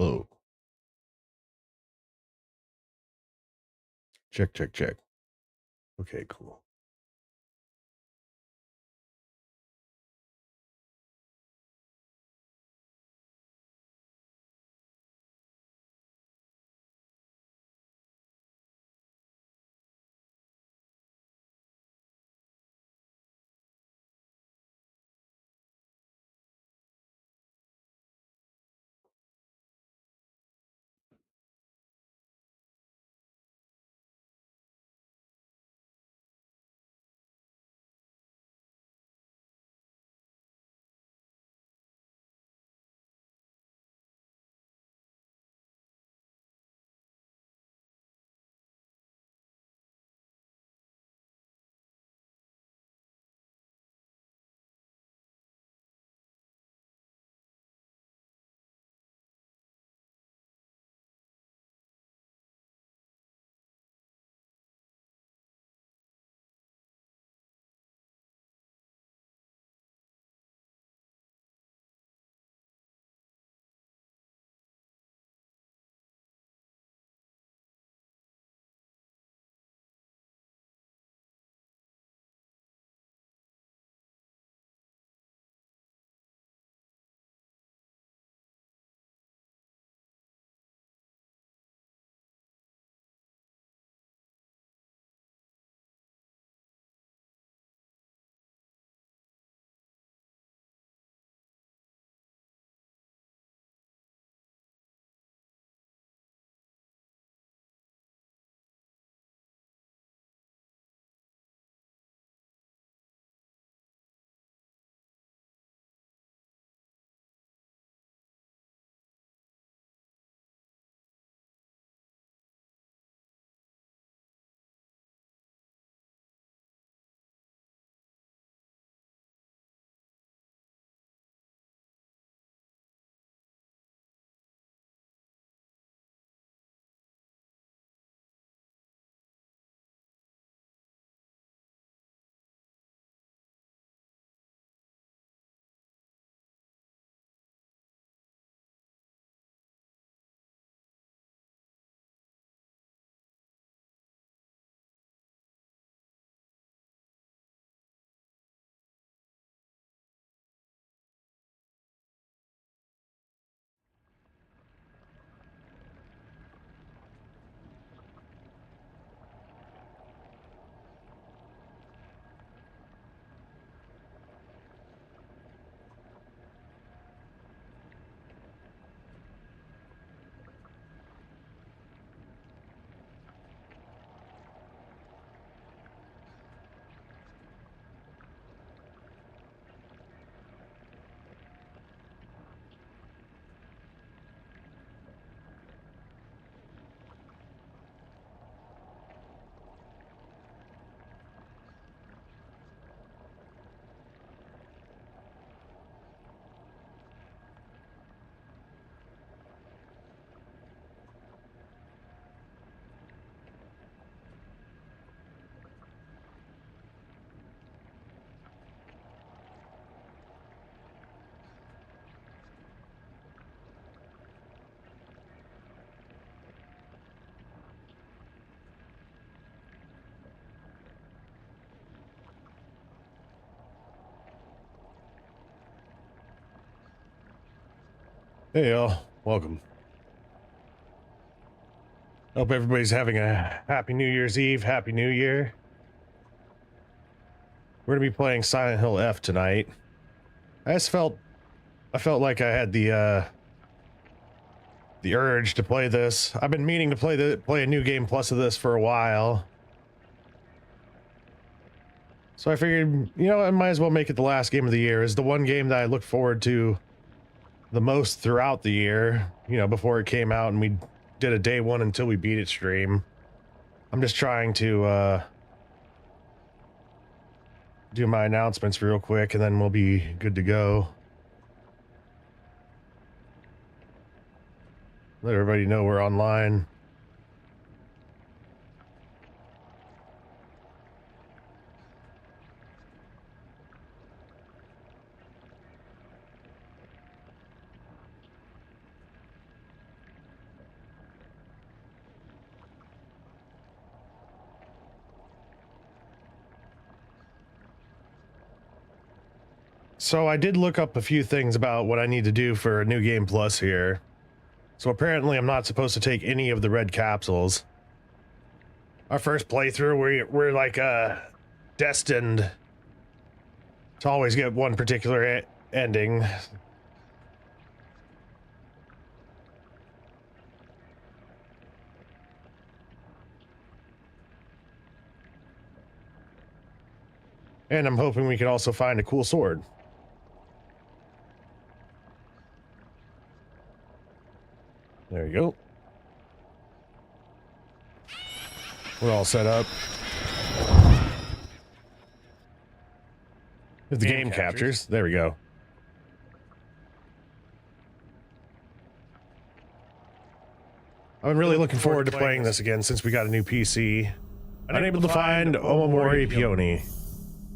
Oh, check, check, check. Okay, cool. Hey, y'all. Welcome. Hope everybody's having a happy New Year's Eve. Happy New Year. We're gonna be playing Silent Hill F tonight. I felt like I had the urge to play this. I've been meaning to play a new game plus of this for a while. So I figured, I might as well make it the last game of the year. It's the one game that I look forward to the most throughout the year, before it came out and we did a day one until we beat it stream. I'm just trying to do my announcements real quick and then we'll be good to go. Let everybody know we're online. So I did look up a few things about what I need to do for New Game Plus here. So apparently I'm not supposed to take any of the red capsules. Our first playthrough, we're like destined to always get one particular ending. And I'm hoping we can also find a cool sword. There you go. We're all set up. If the game captures. There we go. I've been really looking forward to playing this again since we got a new PC. Unable to find Omamori Peony.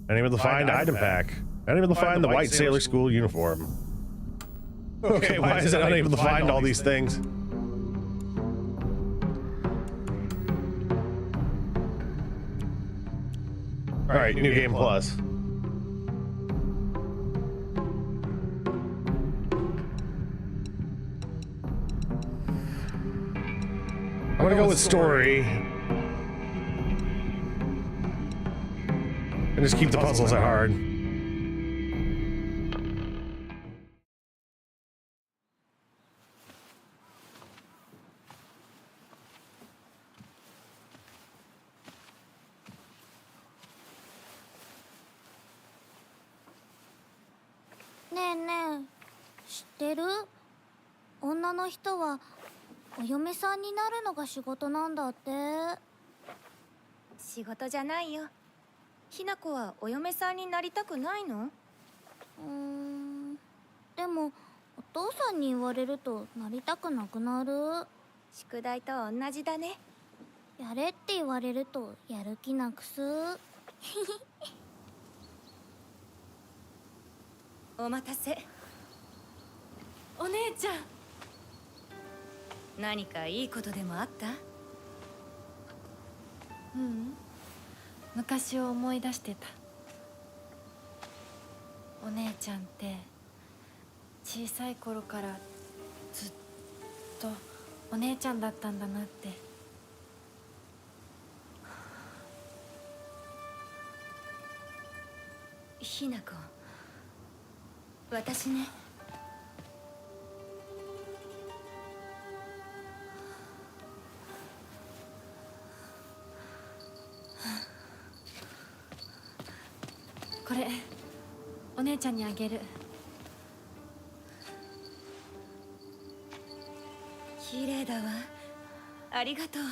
Unable to find item pack. Unable to find the white sailor school uniform. Okay, why is it unable to find all these things? Alright, New Game Plus. I'm gonna go with story. And just keep the puzzles at hard. ねえねえ、知ってる？女の人はお嫁さんになるのが仕事なんだって。仕事じゃないよ。ひな子はお嫁さんになりたくないの？でもお父さんに言われるとなりたくなくなる。宿題と同じだね。やれって言われるとやる気なくす。お待たせ。お姉ちゃん。何かいいことでもあった？昔を思い出してた。お姉ちゃんって小さい頃からずっとお姉ちゃんだったんだなって。ひな子、私ね。これお姉ちゃんにあげる。綺麗だわ。ありがとう。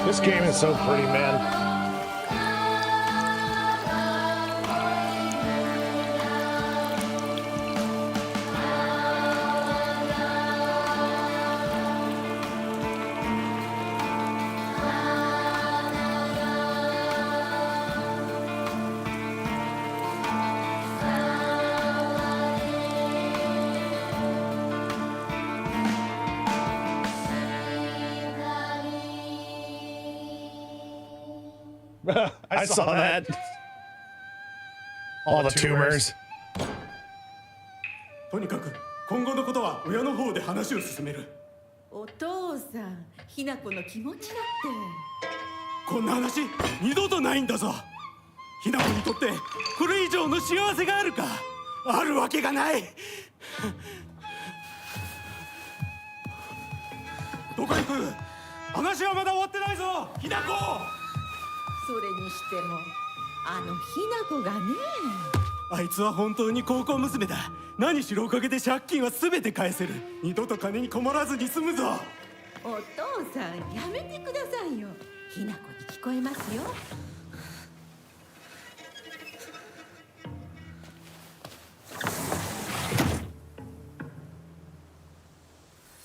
This game is so pretty, man. I saw that. All the tumors. とにかく今後のことは親の方で話を進める。お父さん、ひな子の気持ちだって。こんな話二度とないんだぞ。ひな子にとってこれ以上の幸せがあるか。あるわけがない。どこ行く。話はまだ終わってないぞ、ひな子。それにしてもあのひな子がね。あいつは本当に高校娘だ。何しろおかげで借金は全て返せる。二度と金に困らずに済むぞ。お父さん、やめてくださいよ。ひな子に聞こえますよ。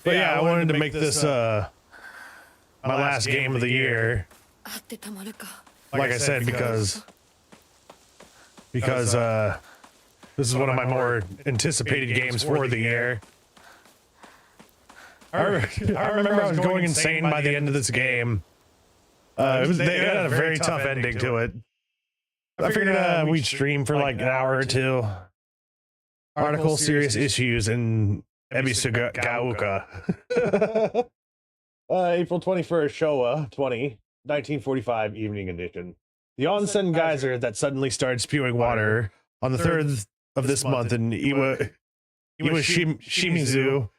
But yeah, I wanted to make this my last game of the year. あってたまるか。 Like I said, because this is one of my more anticipated games for the year. I remember I was going insane by the end of this game. They had a very tough ending to it. I figured we'd stream for like an hour or two. Article serious issues in Ebisugaoka. April 21st, Showa 1945 evening edition. The onsen geyser that suddenly started spewing water on the 3rd of this month in Shimizu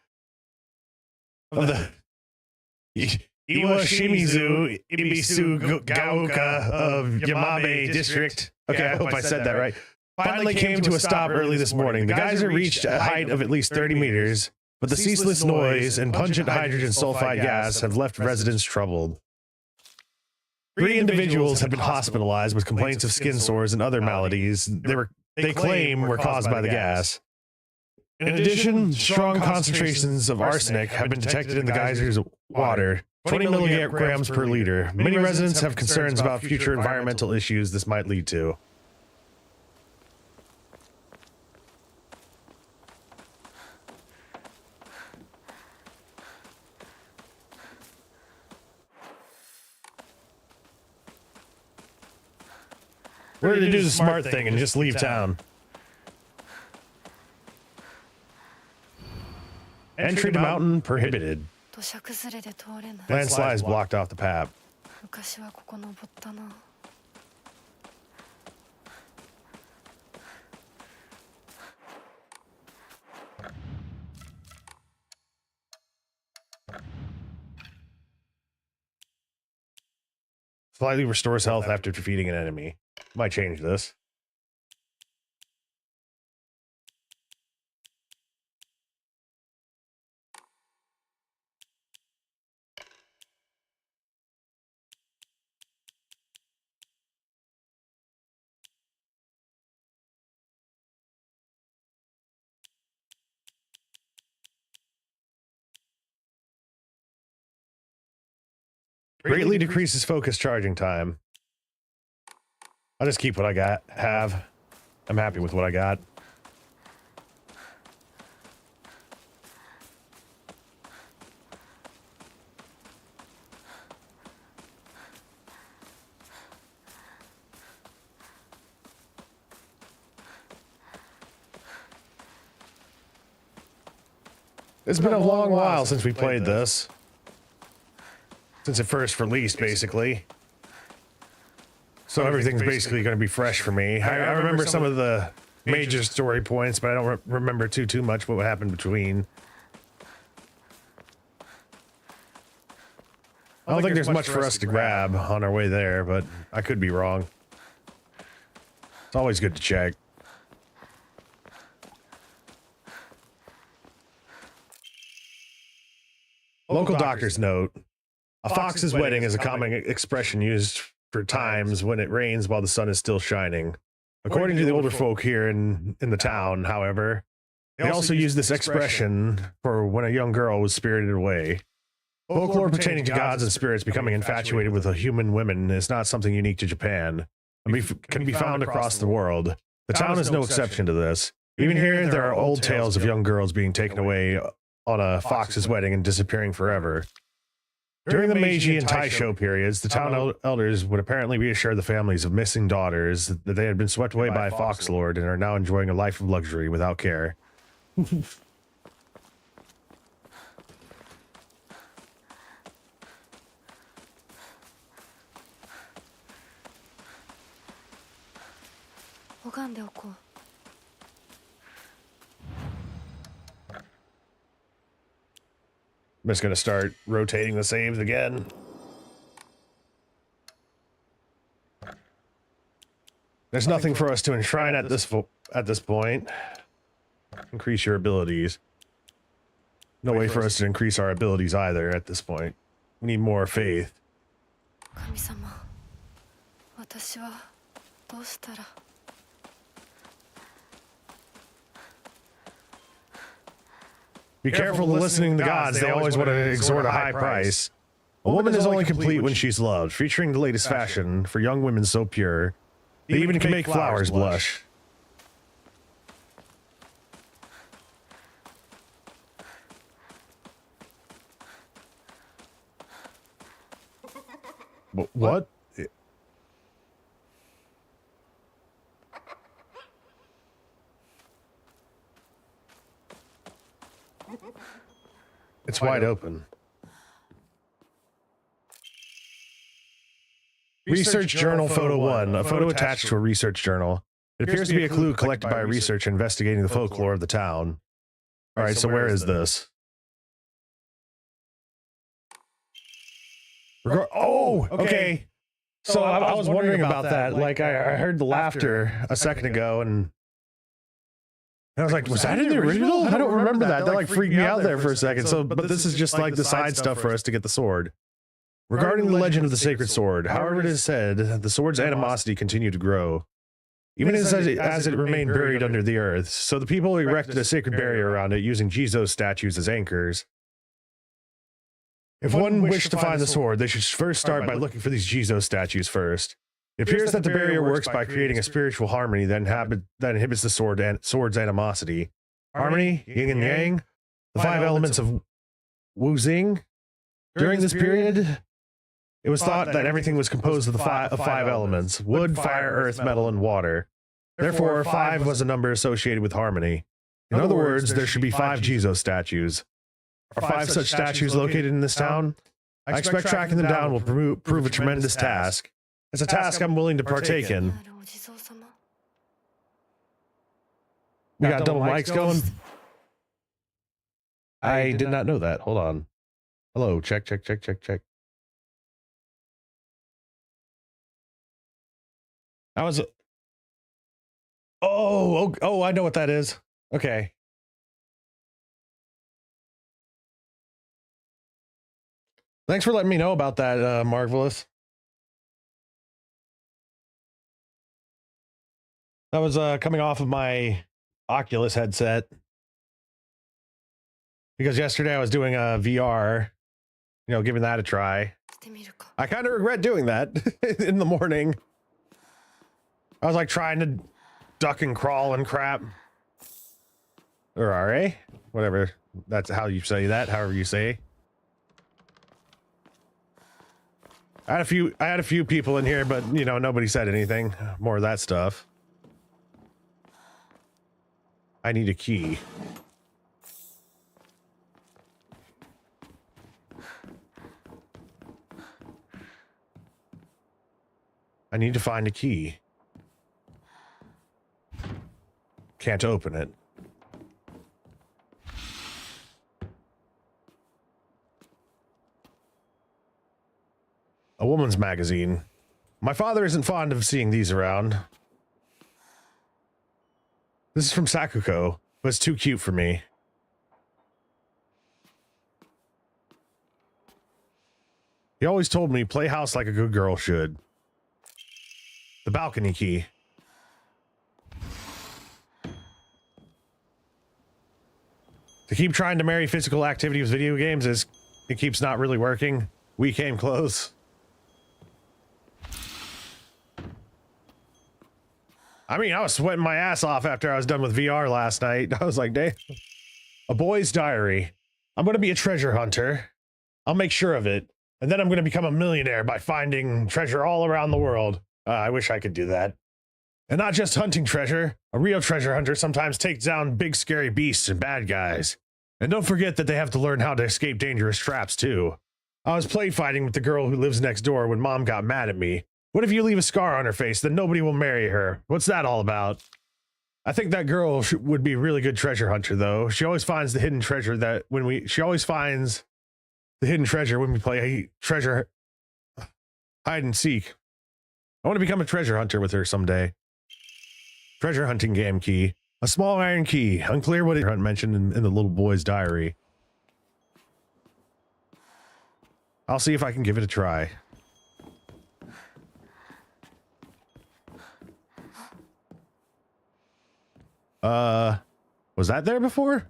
of the Iwashimizu Ibisugaoka of Yamabe district. Okay, I hope I said that right. Finally came to a stop early this morning. The geyser reached a height of at least 30 meters, but the ceaseless noise and pungent hydrogen sulfide gas have left residents troubled. 3 individuals have been hospitalized with complaints of skin sores and other maladies they claim were caused by the gas. In addition, strong concentrations of arsenic have been detected in the geyser's water, 20 milligrams per liter. Many residents have concerns about future environmental issues this might lead to. We're going to do the smart thing and just leave town. Entry to mountain prohibited. 土砂崩れで通れない。 Landslides blocked off the path. 昔はここ登ったな。 Slightly restores health after defeating an enemy. Might change this. Greatly decreases focus charging time. I'll just keep what I have. I'm happy with what I got. It's been a long while since we played this. Since it first released, basically. So everything's basically going to be fresh for me. I remember some of the major story points, but I don't remember too much what happened between. I don't think there's much for us to grab on our way there, but I could be wrong. It's always good to check. Local doctor's note. A fox's wedding is a common expression used for times when it rains while the sun is still shining. According to the older folk here in the town, however, they also use this expression for when a young girl was spirited away. Folklore pertaining to gods and spirits becoming infatuated with human women is not something unique to Japan, and can be found across the world. The town is no exception to this. Even here, there are old tales of young girls being taken away on a fox's wedding and disappearing forever. During the Meiji and Taisho periods, the town elders would apparently reassure the families of missing daughters that they had been swept away by a fox lord and are now enjoying a life of luxury without care. I'm just gonna start rotating the saves again. There's nothing for us to enshrine at this point. Increase your abilities. No way for us to increase our abilities either at this point. We need more faith. Be careful listening to the gods, they always want to exhort a high price. A woman is only complete when she's loved, featuring the latest fashion for young women so pure, they even can make flowers blush. What? It's wide open. Research Journal Photo 1. A photo attached to a research journal. It appears to be a clue collected by a researcher investigating the folklore of the town. Alright, so where is this? Oh, okay. So I was wondering about that. Like, I heard the laughter a second ago, and I was like, was that in the original? I don't remember that. That like freaked me out there for a second. So, but this is just like the side stuff for us to get the sword. Regarding the legend of the sacred sword, however it is said, the sword's animosity continued to grow, even as it remained buried under the earth. So the people erected a sacred barrier around it, using Jizo statues as anchors. If one wished to find the sword, they should first start by looking for these Jizo statues first. It appears that the barrier works by creating a spiritual harmony that inhibits the sword's animosity. Harmony, yin and yang, the 5 elements of Wuzing. During this period, it was thought that everything was composed of the five elements: wood, fire, earth, metal, and water. Therefore, 5 was a number associated with harmony. In other words, there should be 5 Jizo statues. Are 5 such statues located in this town? I expect tracking them down will prove a tremendous task. It's a task I'm willing to partake in. We got double mics going? I did not know that. Hold on. Hello, check. I was... Oh, I know what that is. Okay. Thanks for letting me know about that, Marvelous. That was coming off of my Oculus headset. Because yesterday I was doing a VR, giving that a try. I kind of regret doing that in the morning. I was like trying to duck and crawl and crap. Or RA, whatever. That's how you say that, however you say. I had a few people in here, but nobody said anything. More of that stuff. I need a key. I need to find a key. Can't open it. A woman's magazine. My father isn't fond of seeing these around. This is from Sakuko, but it's too cute for me. He always told me, play house like a good girl should. The balcony key. To keep trying to marry physical activity with video games it keeps not really working. We came close. I mean, I was sweating my ass off after I was done with VR last night. I was like, damn. A boy's diary. I'm going to be a treasure hunter. I'll make sure of it. And then I'm going to become a millionaire by finding treasure all around the world. I wish I could do that. And not just hunting treasure. A real treasure hunter sometimes takes down big scary beasts and bad guys. And don't forget that they have to learn how to escape dangerous traps too. I was play fighting with the girl who lives next door when Mom got mad at me. What if you leave a scar on her face, then nobody will marry her? What's that all about? I think that girl would be a really good treasure hunter, though. She always finds the hidden treasure she always finds the hidden treasure when we play treasure hide and seek. I want to become a treasure hunter with her someday. Treasure hunting game key. A small iron key. Unclear what it mentioned in the little boy's diary. I'll see if I can give it a try. Was that there before?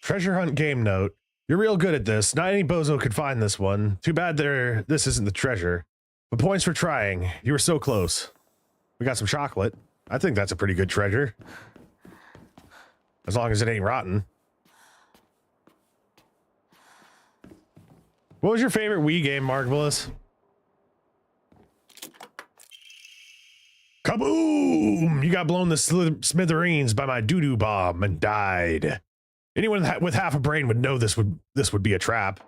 Treasure hunt game note. You're real good at this. Not any bozo could find this one. Too bad this isn't the treasure. But points for trying. You were so close. We got some chocolate. I think that's a pretty good treasure. As long as it ain't rotten. What was your favorite Wii game, Marvelous? Kaboom! You got blown to smithereens by my doo-doo bomb and died. Anyone with half a brain would know this would be a trap.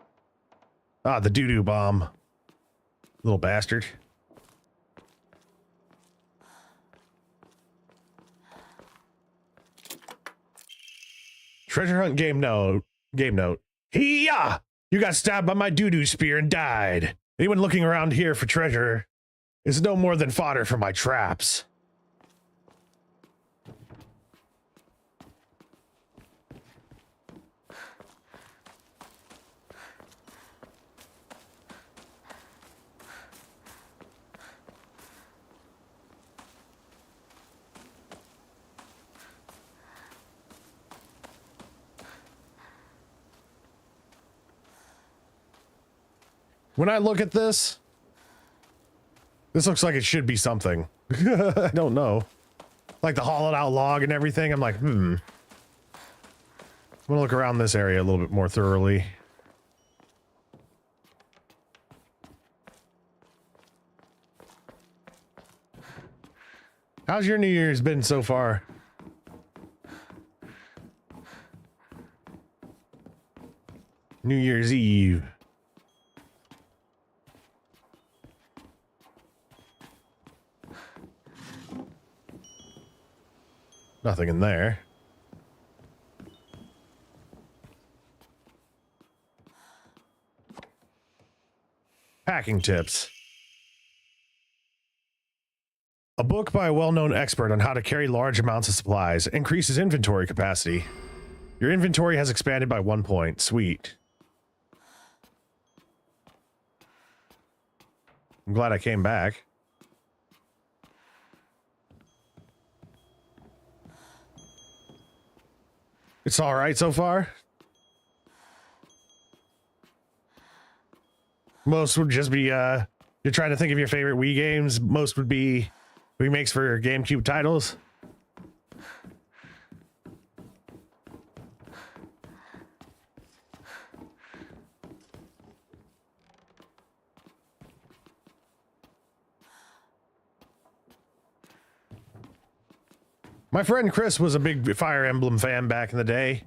Ah, the doo-doo bomb. Little bastard. Treasure hunt game note. Hee-yah! You got stabbed by my doo-doo spear and died. Anyone looking around here for treasure is no more than fodder for my traps. When I look at this looks like it should be something. I don't know. Like the hollowed out log and everything. I'm like, I'm gonna look around this area a little bit more thoroughly. How's your New Year's been so far? New Year's Eve. Nothing in there. Packing tips. A book by a well-known expert on how to carry large amounts of supplies increases inventory capacity. Your inventory has expanded by 1 point. Sweet. I'm glad I came back. It's all right so far. Most would just be, you're trying to think of your favorite Wii games. Most would be remakes for GameCube titles. My friend Chris was a big Fire Emblem fan back in the day.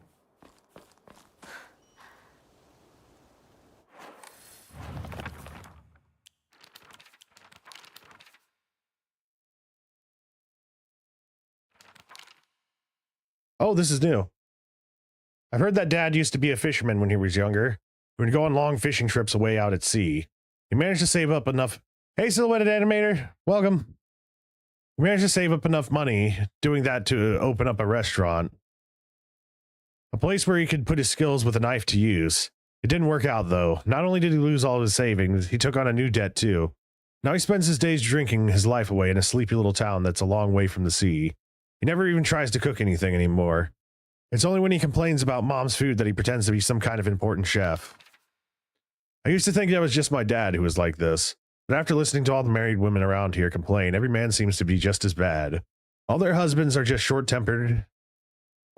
Oh, this is new. I've heard that Dad used to be a fisherman when he was younger. He would go on long fishing trips away out at sea. He managed to save up enough... Hey, Silhouetted Animator, welcome. He managed to save up enough money doing that to open up a restaurant. A place where he could put his skills with a knife to use. It didn't work out, though. Not only did he lose all of his savings, he took on a new debt, too. Now he spends his days drinking his life away in a sleepy little town that's a long way from the sea. He never even tries to cook anything anymore. It's only when he complains about Mom's food that he pretends to be some kind of important chef. I used to think that was just my dad who was like this. But after listening to all the married women around here complain, every man seems to be just as bad. All their husbands are just short-tempered,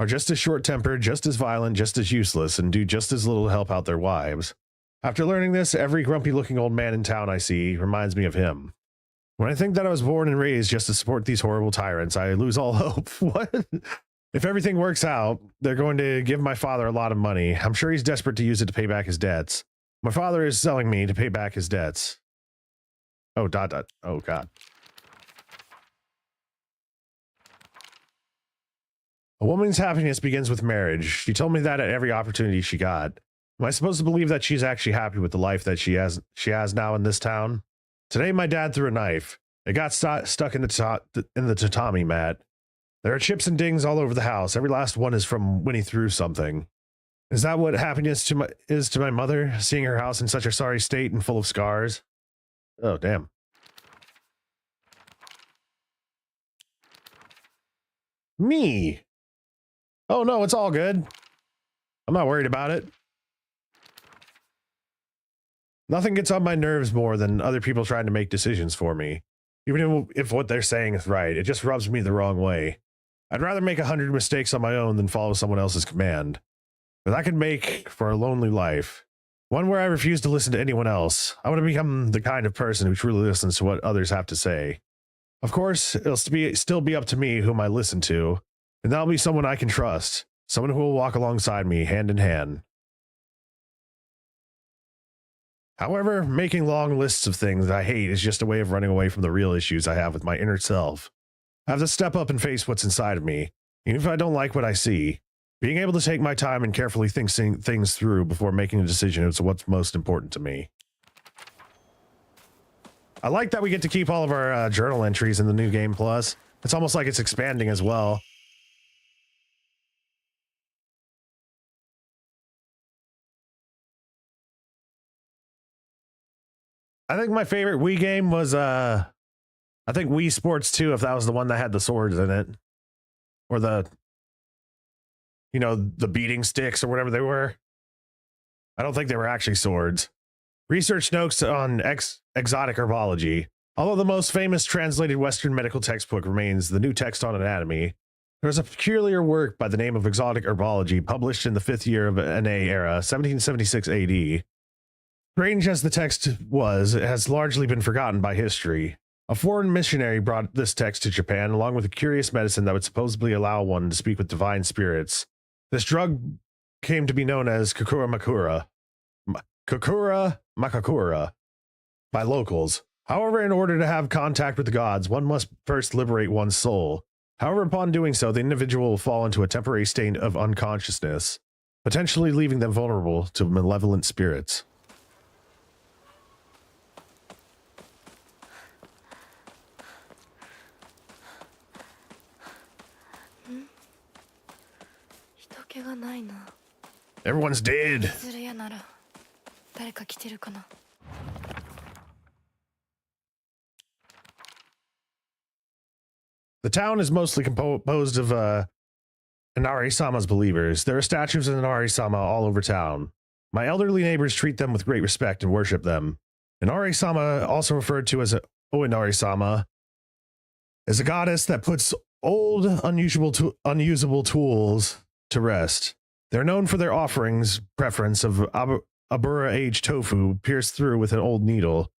are just as short-tempered, just as violent, just as useless, and do just as little to help out their wives. After learning this, every grumpy-looking old man in town I see reminds me of him. When I think that I was born and raised just to support these horrible tyrants, I lose all hope. What? If everything works out, they're going to give my father a lot of money. I'm sure he's desperate to use it to pay back his debts. My father is selling me to pay back his debts. Oh, oh, God. A woman's happiness begins with marriage. She told me that at every opportunity she got. Am I supposed to believe that she's actually happy with the life that she has now in this town? Today, my dad threw a knife. It got stuck in the tatami mat. There are chips and dings all over the house. Every last one is from when he threw something. Is that what happiness is to my mother? Seeing her house in such a sorry state and full of scars? Oh, damn. Me. Oh, no, it's all good. I'm not worried about it. Nothing gets on my nerves more than other people trying to make decisions for me. Even if what they're saying is right, it just rubs me the wrong way. I'd rather make 100 mistakes on my own than follow someone else's command. But that could make for a lonely life. One where I refuse to listen to anyone else. I want to become the kind of person who truly listens to what others have to say. Of course, it'll still be up to me whom I listen to, and that'll be someone I can trust. Someone who will walk alongside me, hand in hand. However, making long lists of things I hate is just a way of running away from the real issues I have with my inner self. I have to step up and face what's inside of me, even if I don't like what I see. Being able to take my time and carefully think things through before making a decision is what's most important to me. I like that we get to keep all of our journal entries in the new game plus. It's almost like it's expanding as well. I think my favorite Wii game was, I think Wii Sports 2, if that was the one that had the swords in it. Or the, you know, the beating sticks or whatever they were. I don't think they were actually swords. Research notes on exotic herbology. Although the most famous translated Western medical textbook remains the New Text on Anatomy, there was a peculiar work by the name of Exotic Herbology published in the 5th year of NA era, 1776 AD. Strange as the text was, it has largely been forgotten by history. A foreign missionary brought this text to Japan along with a curious medicine that would supposedly allow one to speak with divine spirits. This drug came to be known as Kakura Makakura by locals. However, in order to have contact with the gods, one must first liberate one's soul. However, upon doing so, the individual will fall into a temporary state of unconsciousness, potentially leaving them vulnerable to malevolent spirits. Everyone's dead. The town is mostly composed of Inari-sama's believers. There are statues of Inari-sama all over town. My elderly neighbors treat them with great respect and worship them. Inari-sama, also referred to as Oinari-sama, is a goddess that puts old, unusable tools to rest. They're known for their offerings preference of Abura-aged tofu pierced through with an old needle.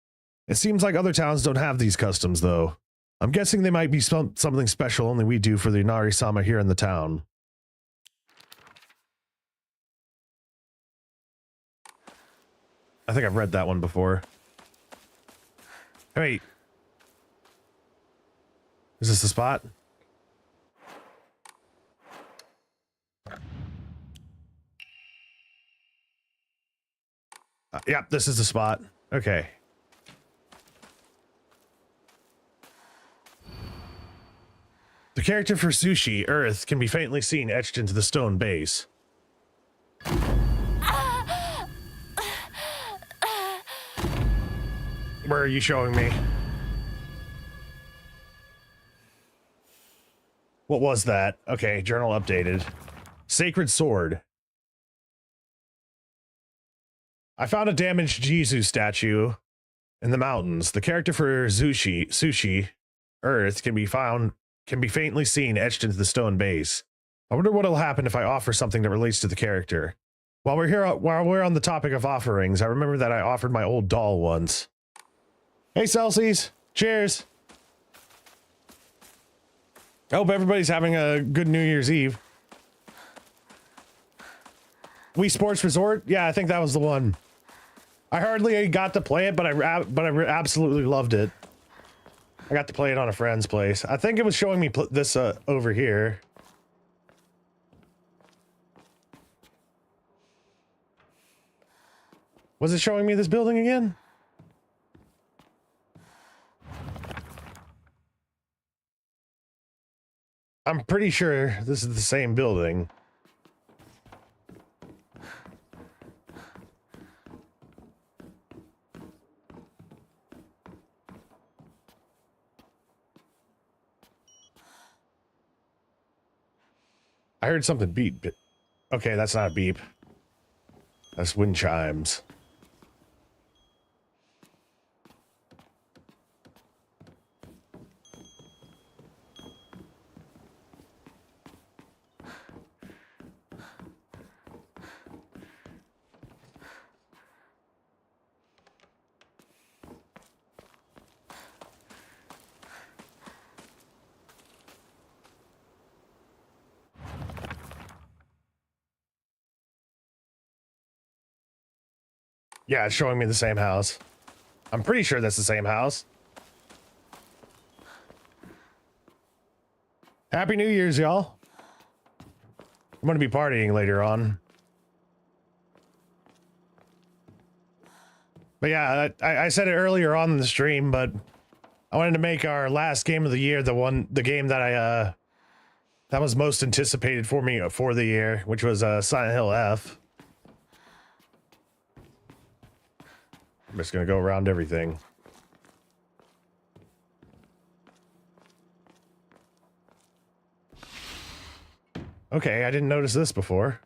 It seems like other towns don't have these customs, though. I'm guessing they might be something special only we do for the Inari-sama here in the town. I think I've read that one before. Wait. Is this the spot? Yep, this is the spot. Okay. The character for Sushi, Earth, can be faintly seen etched into the stone base. Where are you showing me? What was that? Okay, journal updated. Sacred Sword. I found a damaged Jizu statue in the mountains. The character for Sushi, Earth, can be faintly seen etched into the stone base. I wonder what'll happen if I offer something that relates to the character. While we're on the topic of offerings, I remember that I offered my old doll once. Hey, Celsius. Cheers. I hope everybody's having a good New Year's Eve. Wii Sports Resort? Yeah, I think that was the one. I hardly got to play it, but I absolutely loved it. I got to play it on a friend's place. I think it was showing me this over here. Was it showing me this building again? I'm pretty sure this is the same building. I heard something beep. Okay, that's not a beep. That's wind chimes. Yeah, it's showing me the same house. I'm pretty sure that's the same house. Happy New Year's, y'all. I'm gonna be partying later on. But yeah, I said it earlier on in the stream, but I wanted to make our last game of the year the game that that was most anticipated for me for the year, which was Silent Hill F. I'm just gonna go around everything. Okay, I didn't notice this before.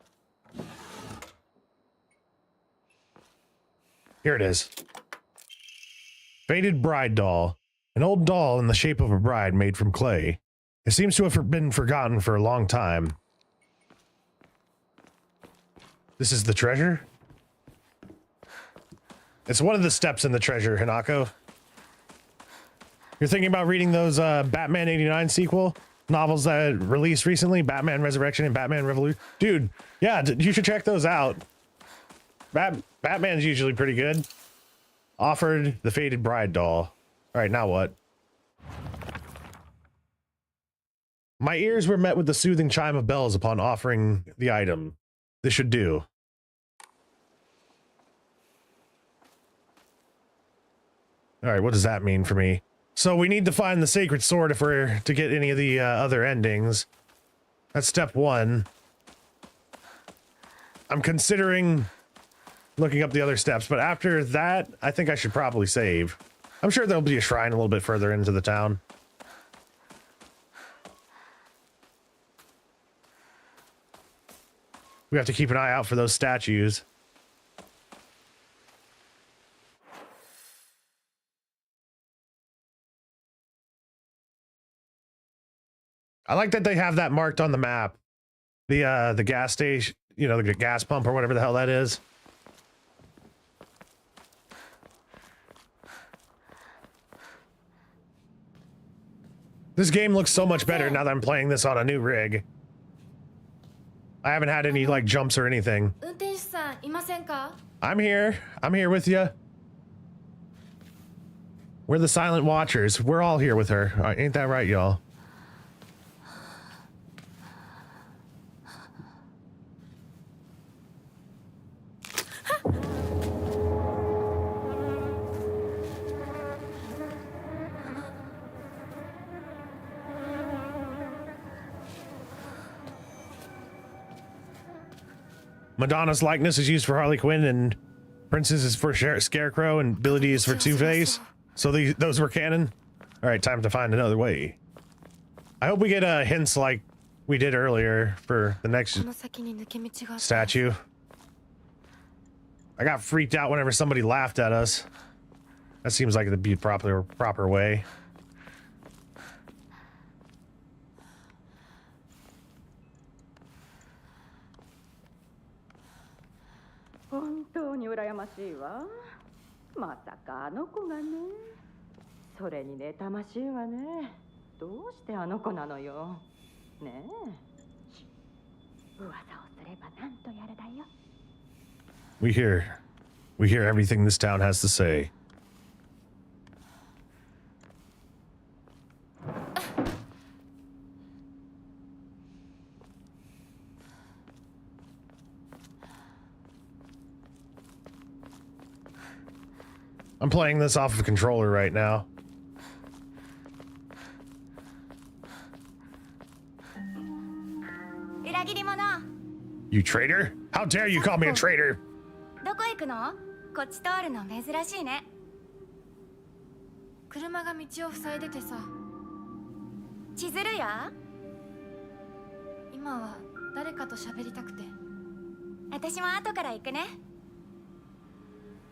Here it is. Faded bride doll. An old doll in the shape of a bride made from clay. It seems to have been forgotten for a long time. This is the treasure? It's one of the steps in the treasure, Hinako. You're thinking about reading those Batman 89 sequel novels that released recently? Batman Resurrection and Batman Revolution? Dude, yeah, you should check those out. Batman's usually pretty good. Offered the faded bride doll. Alright, now what? My ears were met with the soothing chime of bells upon offering the item. This should do. Alright, what does that mean for me? So we need to find the sacred sword if we're to get any of the other endings. That's step one. I'm considering looking up the other steps, but after that, I think I should probably save. I'm sure there'll be a shrine a little bit further into the town. We have to keep an eye out for those statues. I like that they have that marked on the map. The gas station, you know, the gas pump or whatever the hell that is. This game looks so much better now that I'm playing this on a new rig. I haven't had any like jumps or anything. I'm here. I'm here with you. We're the Silent Watchers. We're all here with her. Ain't that right, y'all? Madonna's likeness is used for Harley Quinn, and Princess is for Scarecrow, and Billy D is for Two-Face. So those were canon. All right, time to find another way. I hope we get hints like we did earlier for the next statue. I got freaked out whenever somebody laughed at us. That seems like it'd be a proper way. 羨ましいわ。まさかあの子がね。それに妬ましいわね。どうしてあの子なのよ。ねえ。噂をすればなんとやらだよ。We hear everything this town has to say. I'm playing this off of a controller right now. You traitor? How dare you call me a traitor? どこ行くの？こっち通るの珍しいね。車が道を塞いでてさ。千鶴や？今は誰かと喋りたくて。私も後から行くね。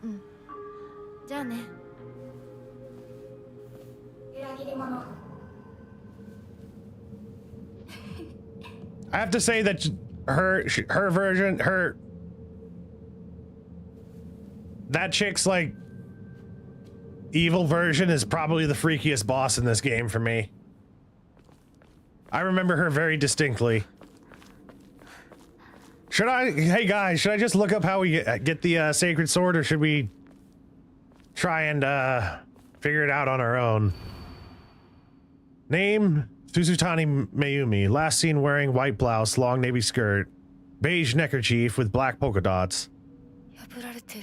うん。じゃあね。裏切り者。I have to say that her version, that chick's like evil version is probably the freakiest boss in this game for me. I remember her very distinctly. Hey guys, should I just look up how we get the sacred sword, or should we try and figure it out on our own? Name: Suzutani Mayumi. Last seen wearing white blouse, long navy skirt, beige neckerchief with black polka dots.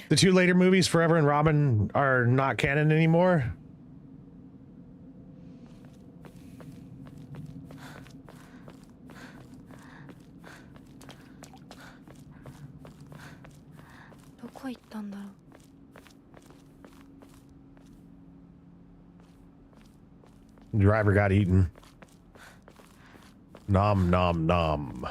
The two later movies, Forever and Robin, are not canon anymore. The driver got eaten. Nom nom nom.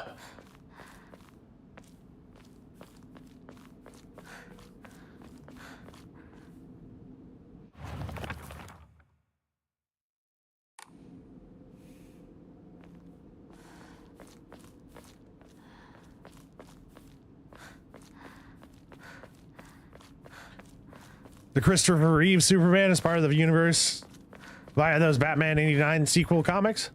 The Christopher Reeve Superman is part of the universe via those Batman 89 sequel comics.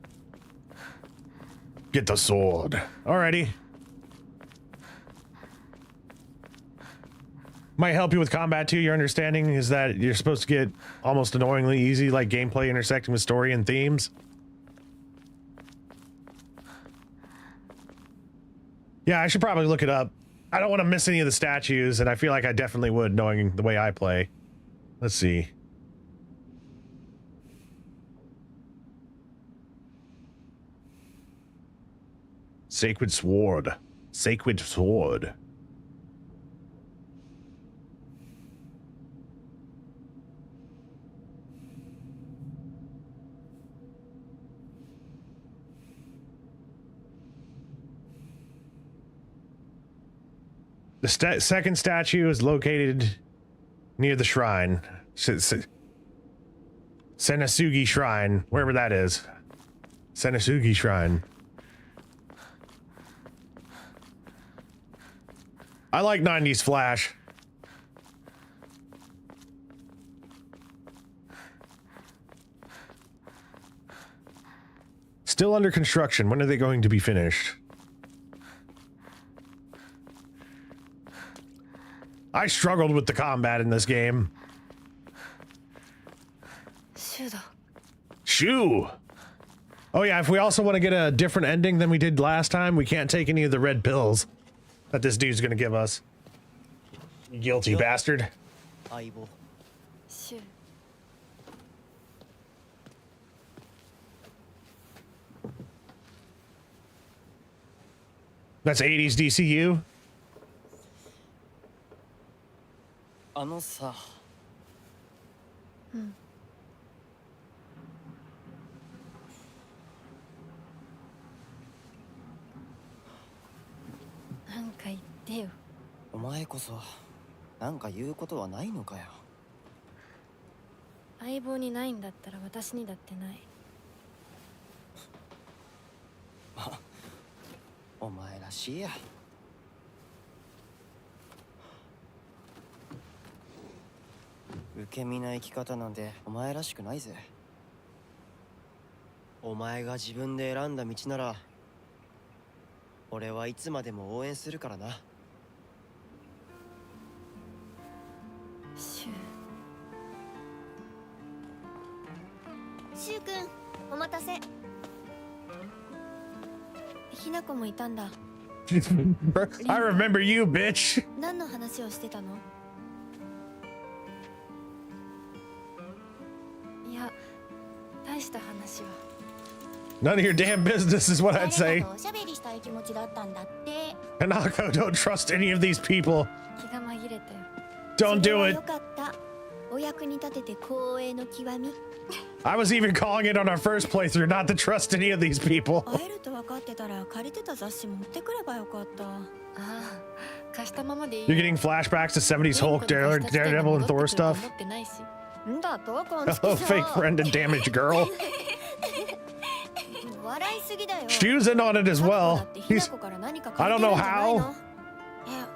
Get the sword. Alrighty. Might help you with combat too. Your understanding is that you're supposed to get almost annoyingly easy, like gameplay intersecting with story and themes. Yeah, I should probably look it up. I don't want to miss any of the statues, and I feel like I definitely would, knowing the way I play. Let's see. Sacred sword. Sacred sword. The second statue is located near the shrine. Senasugi Shrine, wherever that is. Senasugi Shrine. I like 90s Flash. Still under construction. When are they going to be finished? I struggled with the combat in this game. Shoo! Oh yeah, if we also want to get a different ending than we did last time, we can't take any of the red pills that this dude's gonna give us. Guilty bastard. That's 80s DCU. あのさ。うん。なんか言ってよ。お前こそなんか言うことはないのかよ。相棒にないんだったら私にだってない。お前らしいや。受け身な生き方なんてお前らしくないぜ。お前が自分で選んだ道なら俺はいつまでも応援するからな。シュウ君、お待たせ。ひなこもいたんだ。I remember you, bitch. 何の話をしてたの？いや、大した話は。None of your damn business is what I'd say. おしゃべりしたい気持ちだったんだって。 Hanako, don't trust any of these people. 気が紛れたよ。 Don't do it. よかった。お役に立てて光栄の極み。 I was even calling it on our first playthrough not to trust any of these people. 会えると分かってたら借りてた雑誌持ってくればよかった。ああ、貸したままでいい。 You're getting flashbacks to 70s Hulk, Daredevil, and Thor stuff. 持ってないし。んだとこんちき Oh, しょ fake friend and damaged girl. 笑いすぎだよ。 Stu's in on it as well. He's, I don't know how,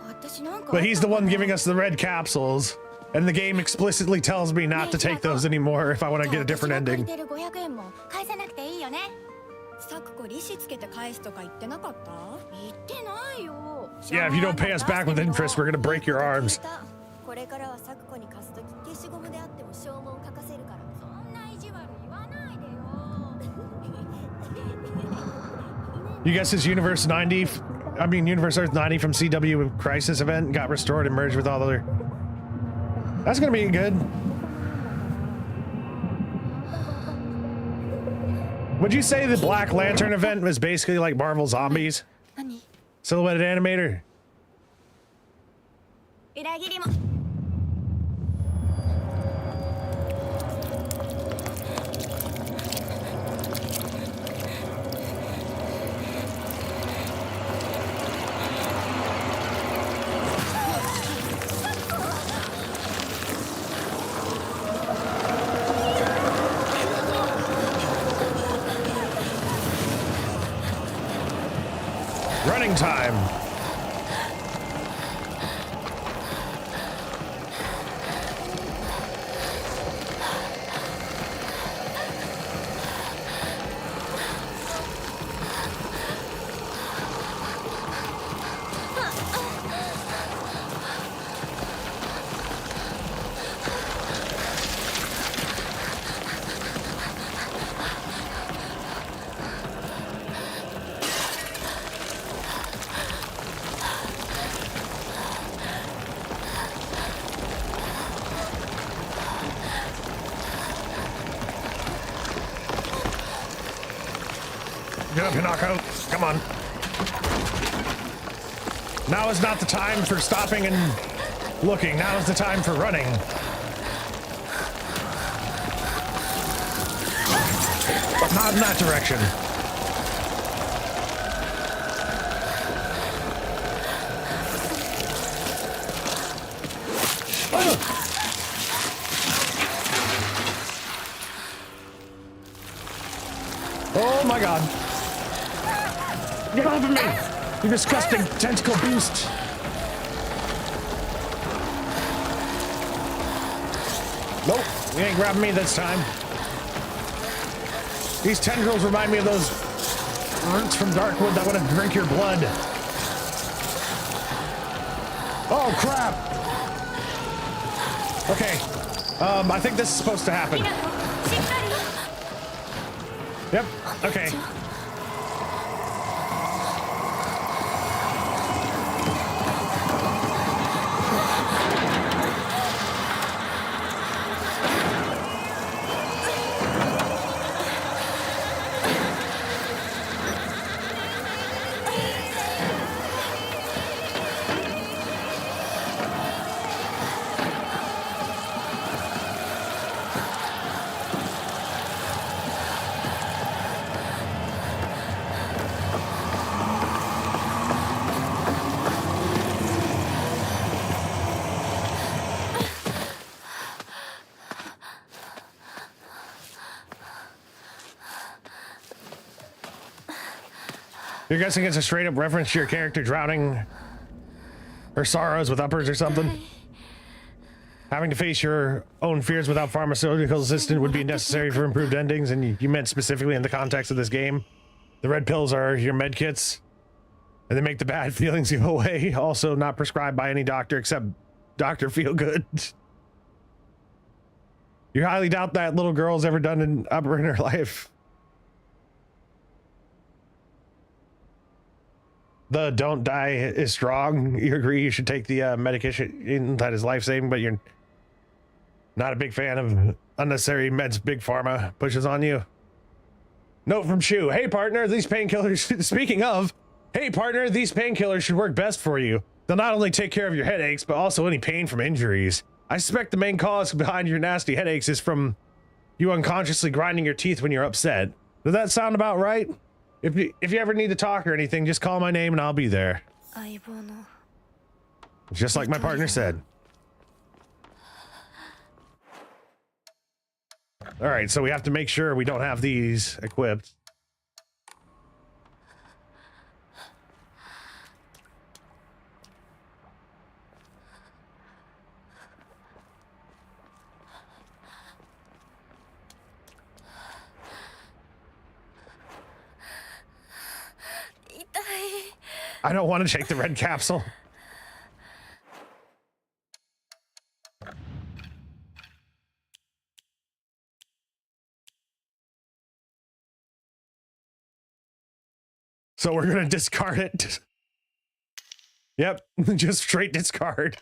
私なんか but he's the one giving us the red capsules. And the game explicitly tells me not to take those anymore if I want to get a different ending. 借りてる500円も返さなくていいよね。サクコ利子つけて返すとか言ってなかった？言ってないよ。 Yeah, if you don't pay us back with interest, we're gonna break your arms. これからはサクコに貸すとき消しゴムであっても証文書かせるから。そんな意地悪言わないでよ。 You guess his Universe Earth 90 from CW Crisis event got restored and merged with all other. That's gonna be good. Would you say the Black Lantern event was basically like Marvel Zombies? 何？ Silhouetted animator? 裏切りも。 Running time. Get up, Hinako. Come on. Now is not the time for stopping and looking. Now is the time for running. But not in that direction. Oh my god. Get off of me! You disgusting tentacle beast! Nope, you ain't grabbing me this time. These tendrils remind me of those roots from Darkwood that want to drink your blood. Oh crap! Okay, I think this is supposed to happen. Yep, okay. You're guessing it's a straight up reference to your character drowning her sorrows with uppers or something? Having to face your own fears without pharmaceutical assistance would be necessary for improved endings, and you meant specifically in the context of this game. The red pills are your med kits, and they make the bad feelings go away. Also not prescribed by any doctor except Dr. Feelgood. You highly doubt that little girl's ever done an upper in her life. The don't die is strong. You agree you should take the medication that is life-saving, but you're not a big fan of unnecessary meds Big Pharma pushes on you. Note from Shu. Hey partner, these painkillers, speaking of, hey partner, these painkillers should work best for you. They'll not only take care of your headaches, but also any pain from injuries. I suspect the main cause behind your nasty headaches is from you unconsciously grinding your teeth when you're upset. Does that sound about right? If you ever need to talk or anything, just call my name and I'll be there. Just like my partner said. All right, so we have to make sure we don't have these equipped. I don't want to take the red capsule. So we're gonna discard it. Yep, just straight discard.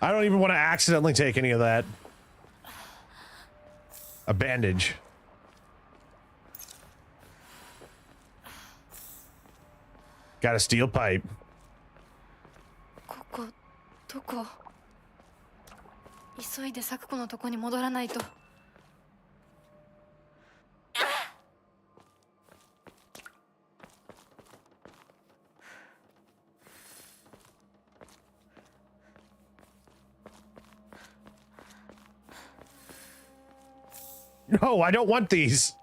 I don't even want to accidentally take any of that. A bandage. Got a steel pipe. No, I don't want these.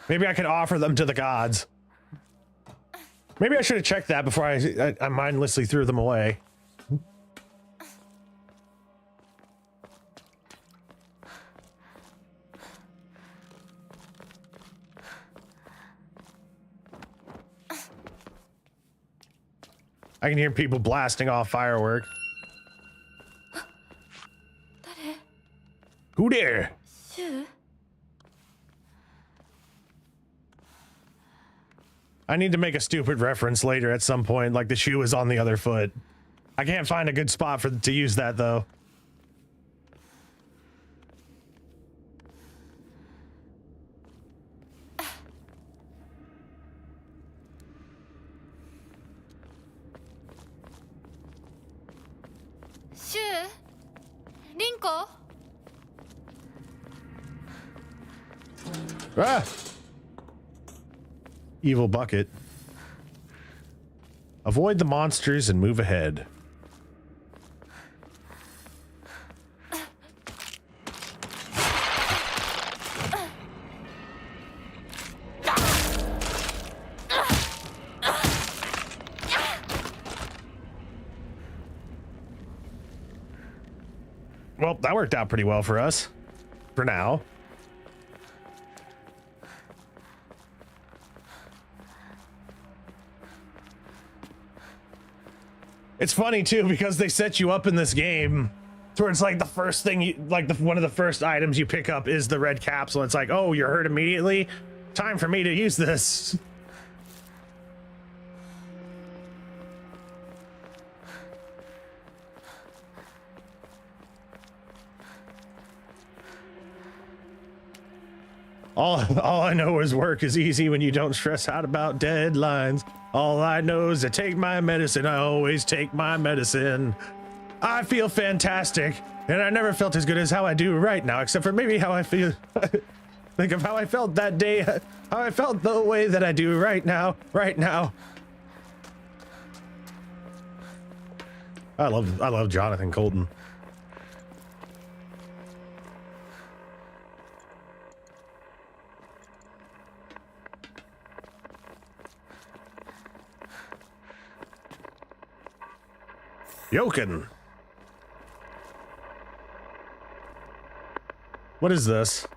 Maybe I could offer them to the gods. Maybe I should have checked that before I mindlessly threw them away. I can hear people blasting off fireworks. Who there? I need to make a stupid reference later at some point, like the shoe is on the other foot. I can't find a good spot to use that though. Ah! Evil bucket. Avoid the monsters and move ahead. Well, that worked out pretty well for us. For now. It's funny too because they set you up in this game towards like the first thing you one of the first items you pick up is the red capsule. It's like, oh, you're hurt immediately. Time for me to use this. All I know is work is easy when you don't stress out about deadlines. All I know is to take my medicine. I always take my medicine. I feel fantastic, and I never felt as good as how I do right now, except for maybe how I feel. Think of how I felt that day, how I felt the way that I do right now, I love Jonathan Colton. Yoken. What is this?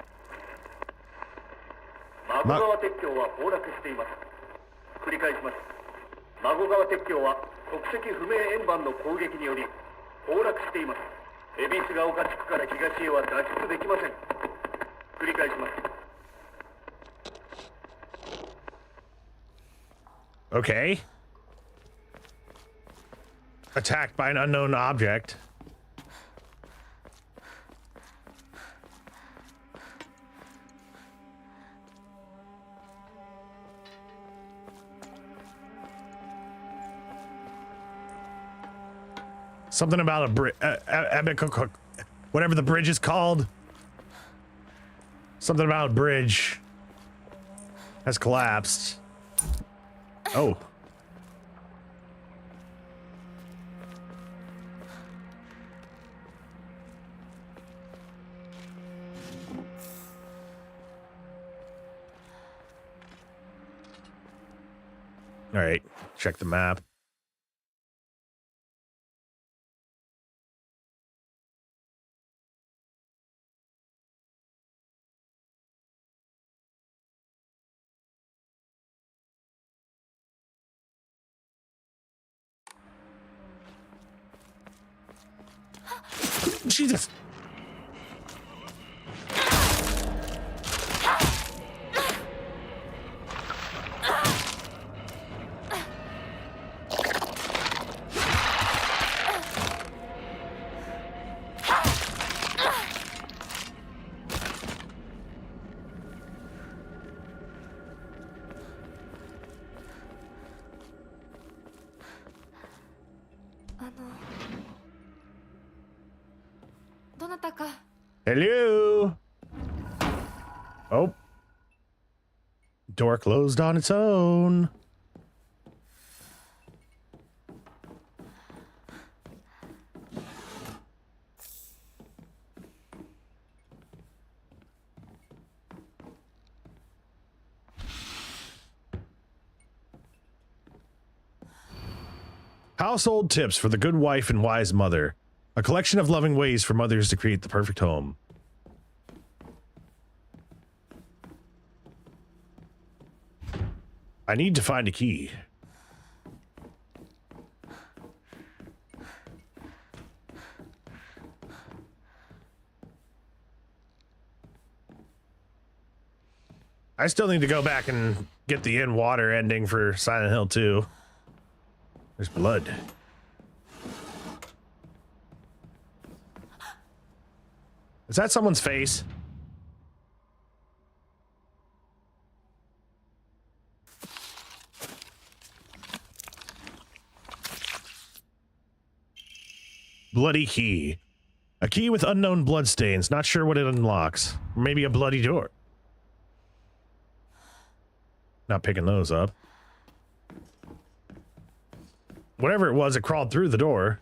孫川鉄橋は崩落しています。繰り返します。孫川鉄橋は国籍不明円盤の攻撃により崩落しています。恵比寿ヶ丘地区から東へは脱出できません。繰り返します。Okay. Attacked by an unknown object. Something about a bridge, whatever the bridge is called. Something about a bridge has collapsed. Oh. All right, check the map. Jesus. Hello. Oh. Door closed on its own. Household tips for the good wife and wise mother. A collection of loving ways for mothers to create the perfect home. I need to find a key. I still need to go back and get the in water ending for Silent Hill 2. There's blood. Is that someone's face? Bloody key. A key with unknown bloodstains. Not sure what it unlocks. Maybe a bloody door. Not picking those up. Whatever it was, it crawled through the door.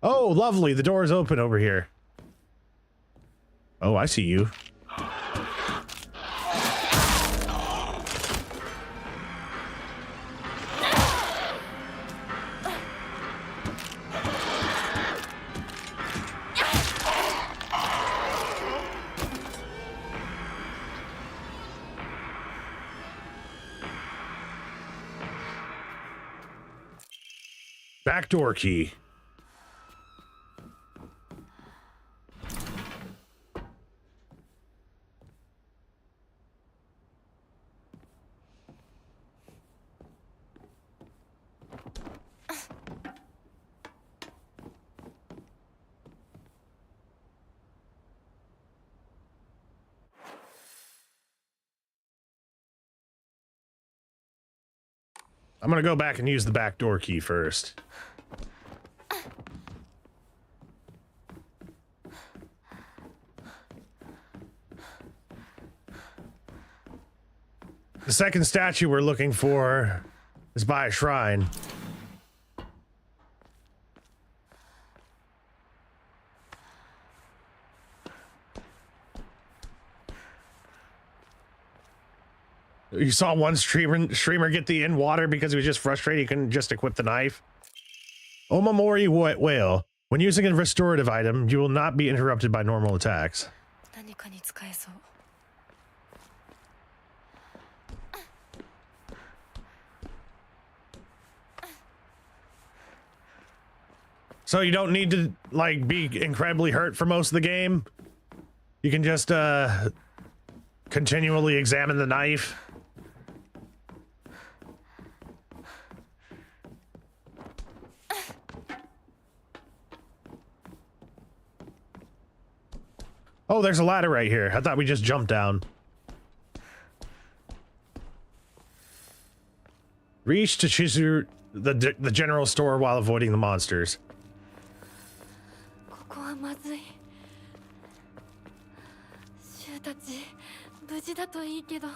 Oh, lovely. The door is open over here. Oh, I see you. Backdoor key. I'm gonna go back and use the backdoor key first. The second statue we're looking for is by a shrine. You saw one streamer get the in water because he was just frustrated he couldn't just equip the knife. Omamori whale. When using a restorative item, you will not be interrupted by normal attacks. 何かに使えそう。So you don't need to, like, be incredibly hurt for most of the game. You can just, continually examine the knife. Oh, there's a ladder right here. I thought we just jumped down. Reach to Chizuru, the general store while avoiding the monsters. ここはまずい。シュウたち無事だといいけど。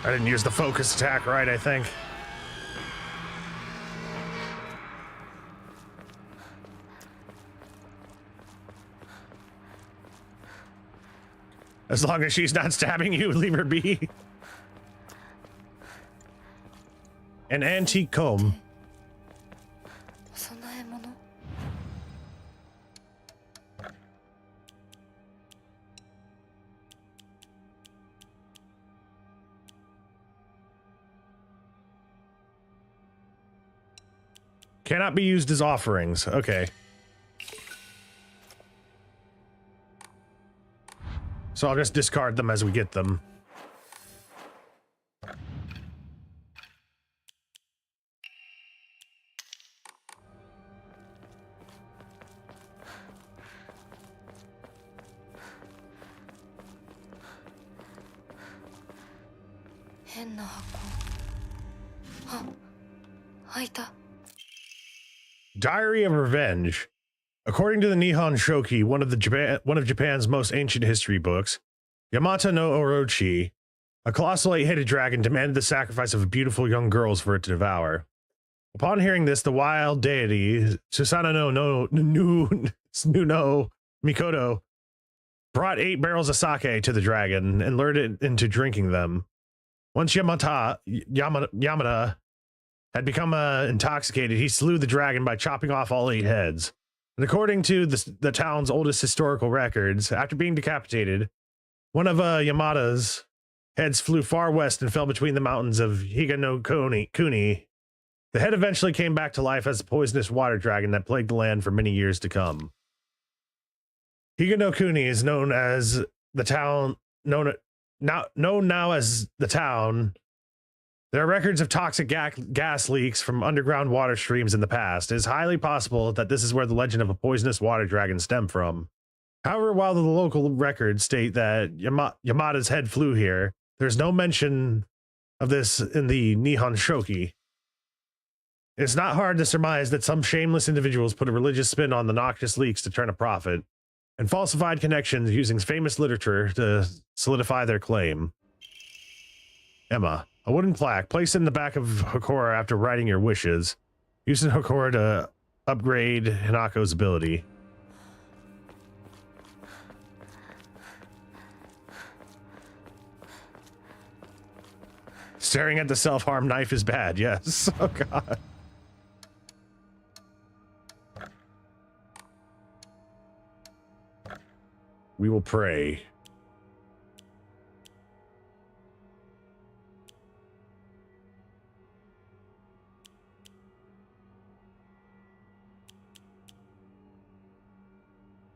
I didn't use the focus attack right, I think. As long as she's not stabbing you, leave her be. An antique comb. お供え物。Cannot be used as offerings. Okay. So I'll just discard them as we get them. Diary of Revenge. According to the Nihon Shoki, one of Japan's most ancient history books, Yamata no Orochi, a colossal 8-headed dragon demanded the sacrifice of beautiful young girls for it to devour. Upon hearing this, the wild deity Susanoo no Mikoto brought 8 barrels of sake to the dragon and lured it into drinking them. Once Yamata had become intoxicated, he slew the dragon by chopping off all 8 heads. And according to the town's oldest historical records, after being decapitated, one of Yamada's heads flew far west and fell between the mountains of Higa no Kuni. The head eventually came back to life as a poisonous water dragon that plagued the land for many years to come. Higa no Kuni is known as the town, known now as the town. There are records of toxic gas leaks from underground water streams in the past. It is highly possible that this is where the legend of a poisonous water dragon stemmed from. However, while the local records state that Yamada's head flew here, there's no mention of this in the Nihon Shoki. It's not hard to surmise that some shameless individuals put a religious spin on the noxious leaks to turn a profit, and falsified connections using famous literature to solidify their claim. Emma. A wooden plaque placed in the back of Hokora after writing your wishes. Using Hokora to upgrade Hanako's ability. Staring at the self-harm knife is bad, yes. Oh god. We will pray.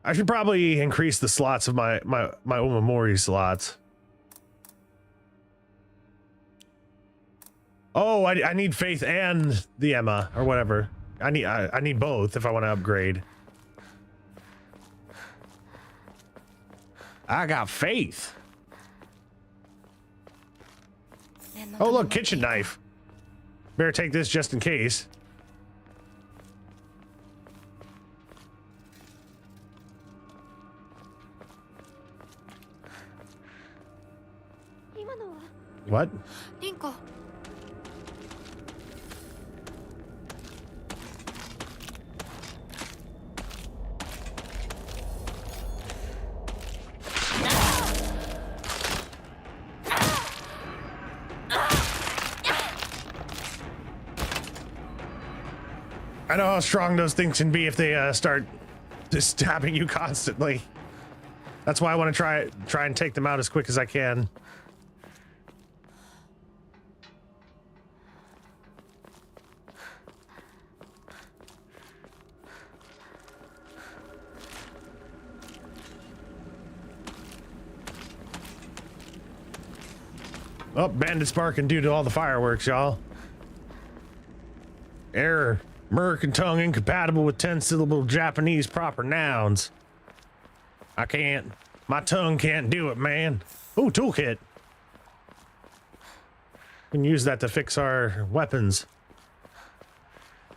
I should probably increase the slots of my Omamori slots. Oh, I need faith and the Emma or whatever. I need both if I want to upgrade. I got faith. Oh, look, kitchen knife. Better take this just in case. What? リンコ I know how strong those things can be if they start just stabbing you constantly. That's why I want to try and take them out as quick as I can. Oh, bandit sparking due to all the fireworks, y'all. Error. American tongue incompatible with 10-syllable Japanese proper nouns. I can't. My tongue can't do it, man. Ooh, toolkit. We can use that to fix our weapons.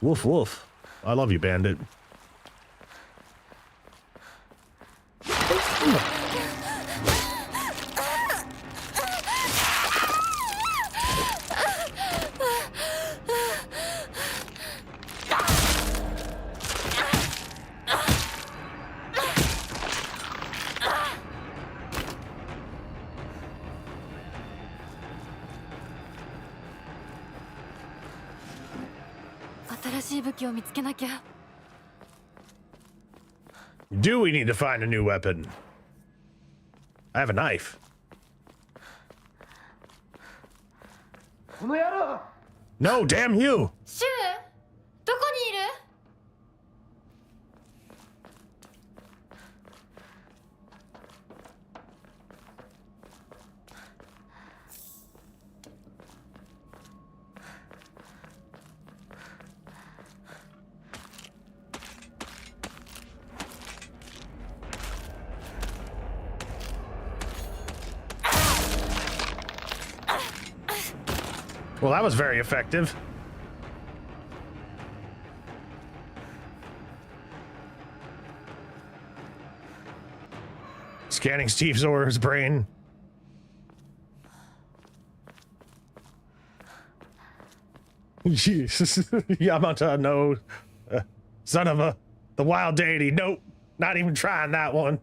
Woof, woof. I love you, bandit. 新しい武器を見つけなきゃ Do we need to find a new weapon? I have a knife. No, damn you! シュウどこにいる Well, that was very effective. Scanning Steve Zor's brain. Jesus. Yamata, no. Son of a... The wild deity. Nope. Not even trying that one.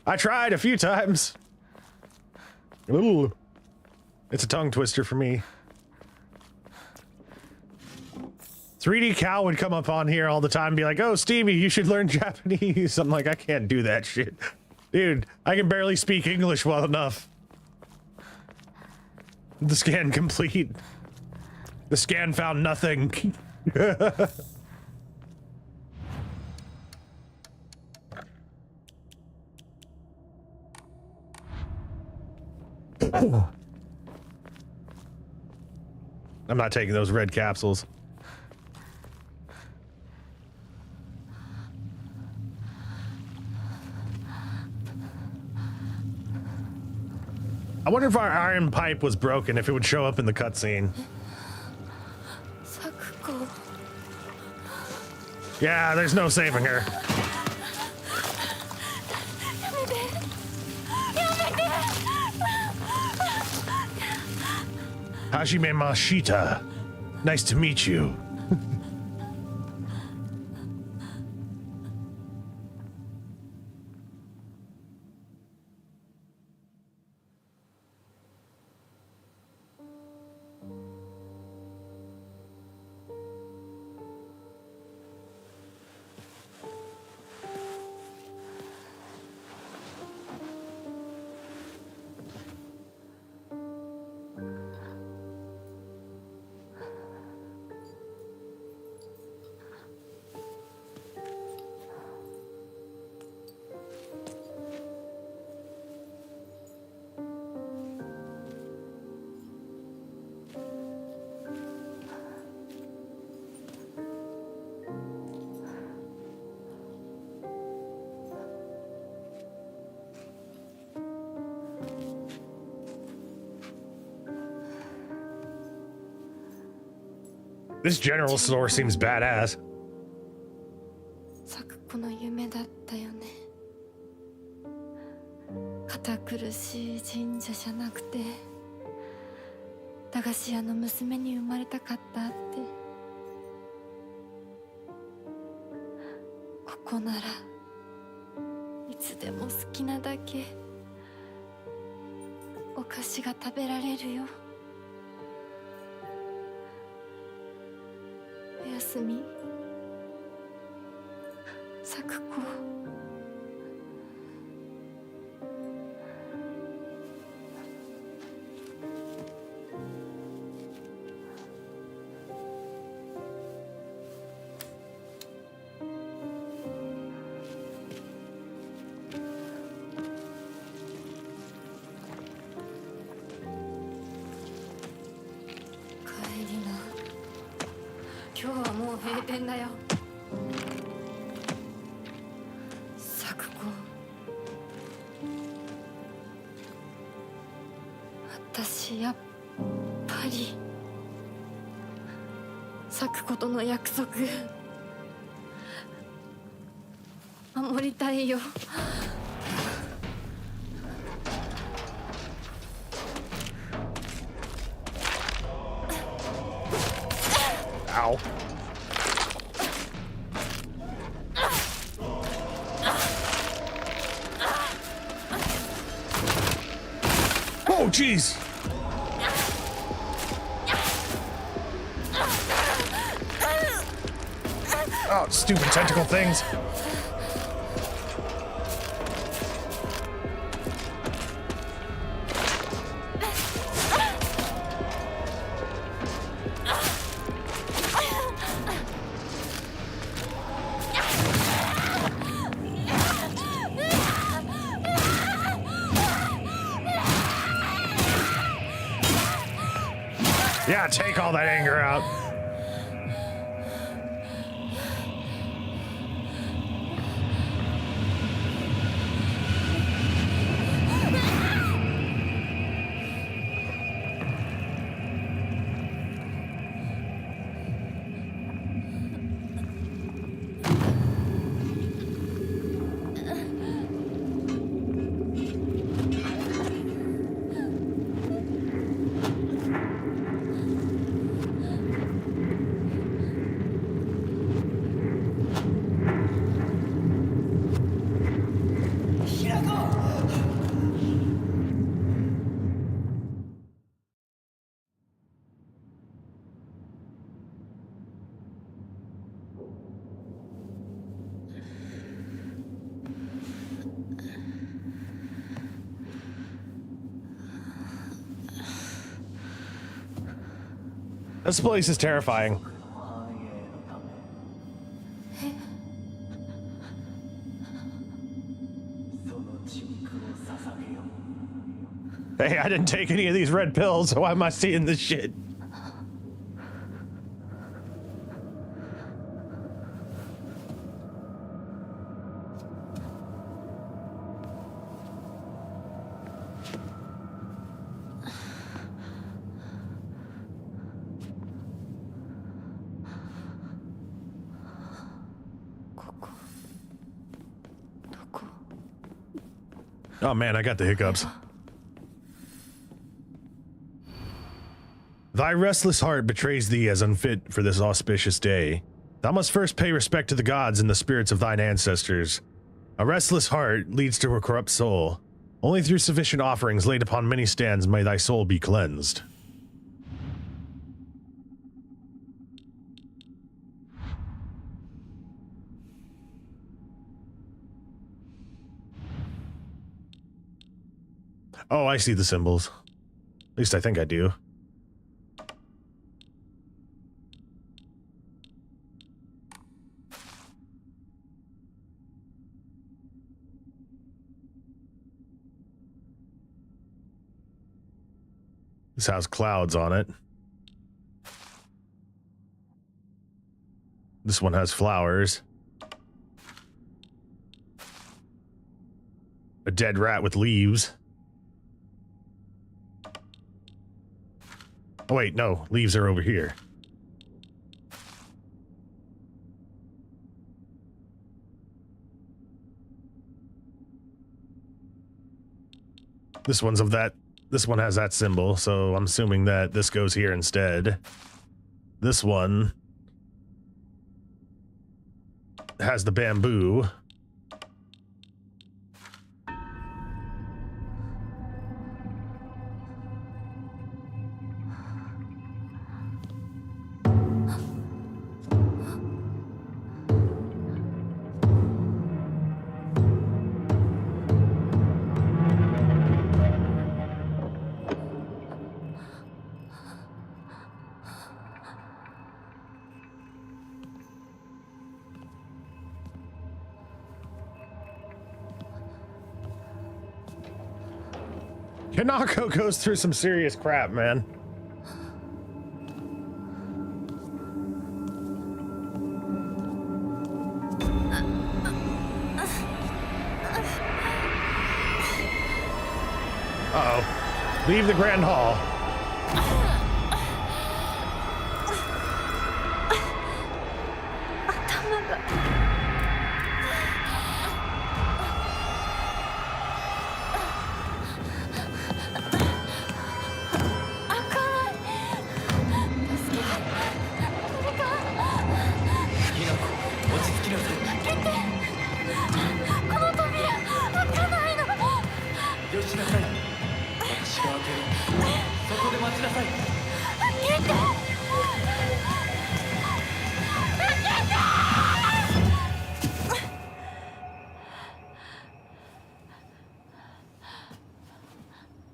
I tried a few times. Ooh. It's a tongue twister for me. 3D Cow would come up on here all the time and be like, oh, Stevie, you should learn Japanese. I'm like, I can't do that shit. Dude, I can barely speak English well enough. The scan complete. The scan found nothing. I'm not taking those red capsules. I wonder if our iron pipe was broken, if it would show up in the cutscene. Sakuko. Yeah, there's no saving her. Hajime Mashita. Nice to meet you. This general store seems badass. 咲子の夢だったよね。堅苦しい神社じゃなくて駄菓子屋の娘に生まれたかったって。ここならいつでも好きなだけお菓子が食べられるよ。おやすみ、咲子。今日はもう閉店だよ。咲子、私やっぱり咲子との約束守りたいよ。Ow. Oh, jeez. Oh, stupid tentacle things. Yeah, take all that anger out. This place is terrifying. Hey, I didn't take any of these red pills, so why am I seeing this shit? Oh man, I got the hiccups. Thy restless heart betrays thee as unfit for this auspicious day. Thou must first pay respect to the gods and the spirits of thine ancestors. A restless heart leads to a corrupt soul. Only through sufficient offerings laid upon many stands may thy soul be cleansed. Oh, I see the symbols. At least I think I do. This has clouds on it. This one has flowers. A dead rat with leaves. Oh wait, no, leaves are over here. This one's of that. This one has that symbol, so I'm assuming that this goes here instead. This one has the bamboo. Kanako goes through some serious crap, man. Uh-oh. Leave the Grand Hall.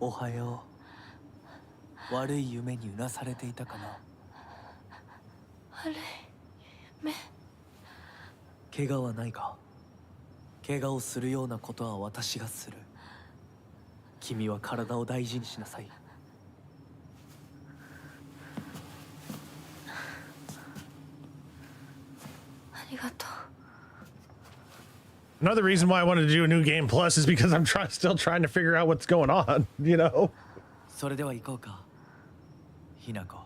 Ohayo. 悪い夢にうなされていたかな。悪い夢。怪我はないか。怪我をするようなことは私がする。君は体を大事にしなさい。ありがとう。 Another reason why I wanted to do a new game plus is because I'm still trying to figure out what's going on, you know? それでは行こうか。ひなこ。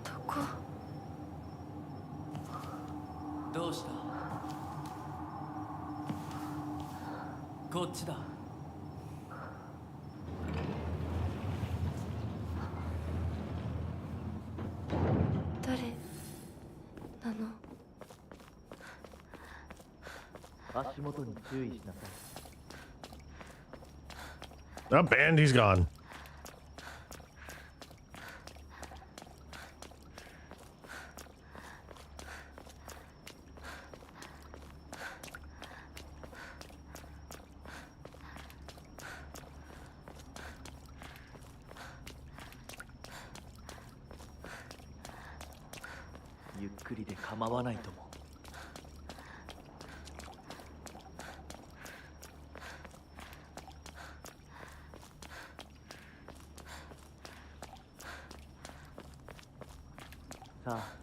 どこ？どうした？こっちだ。誰なの？足元に注意しなさい。 Up, and he's gone.ゆっくりで構わないとも。さあ。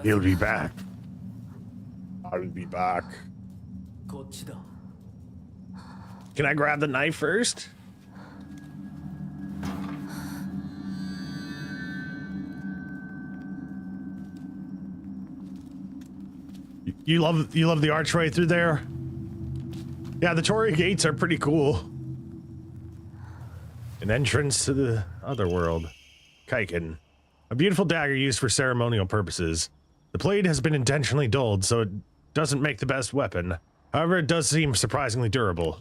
He'll be back. I'll be back. こっちだ。 Can I grab the knife first? You love the archway through there? Yeah, the Torii gates are pretty cool. An entrance to the other world. Kaiken. A beautiful dagger used for ceremonial purposes. The blade has been intentionally dulled, so it doesn't make the best weapon. However, it does seem surprisingly durable.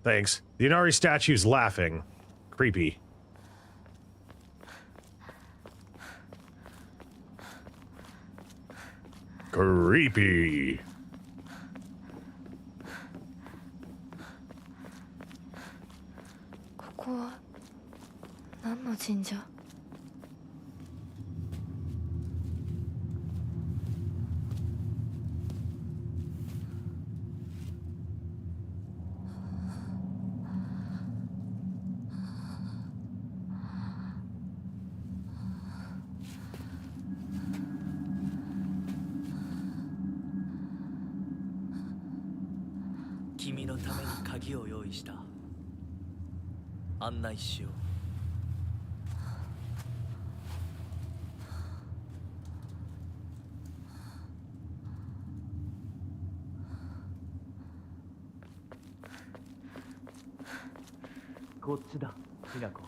Thanks. The Inari statue's laughing. Creepy. Creepy. 君のために鍵を用意した。案内しよう。こっちだ、きなこ。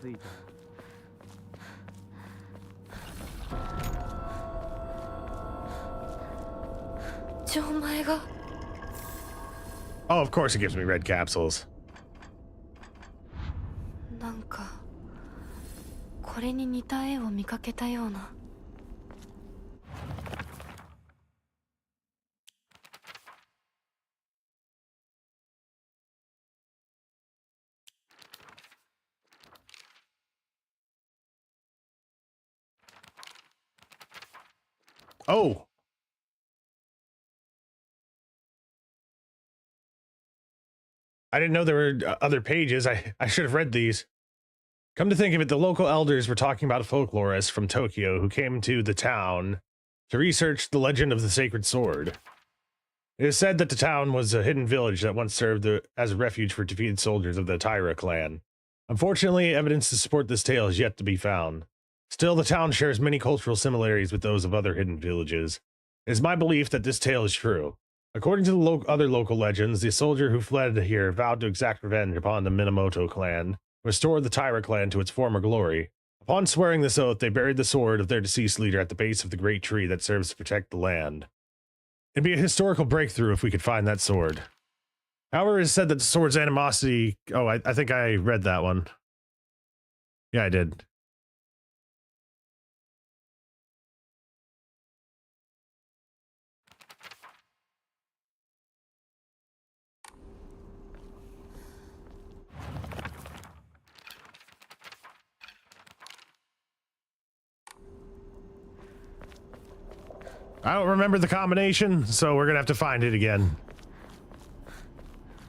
着いた。錠前が。 Oh, of course it gives me red capsules. なんかこれに似た絵を見かけたような。Oh. I didn't know there were other pages. I should have read these. Come to think of it, the local elders were talking about folklorists from Tokyo who came to the town to research the legend of the sacred sword. It is said that the town was a hidden village that once served as a refuge for defeated soldiers of the Taira clan. Unfortunately, evidence to support this tale is yet to be found. Still, the town shares many cultural similarities with those of other hidden villages. It is my belief that this tale is true. According to the other local legends, the soldier who fled here vowed to exact revenge upon the Minamoto clan, restore the Taira clan to its former glory. Upon swearing this oath, they buried the sword of their deceased leader at the base of the great tree that serves to protect the land. It'd be a historical breakthrough if we could find that sword. However, it is said that the sword's animosity... Oh, I think I read that one. Yeah, I did. I don't remember the combination, so we're gonna have to find it again.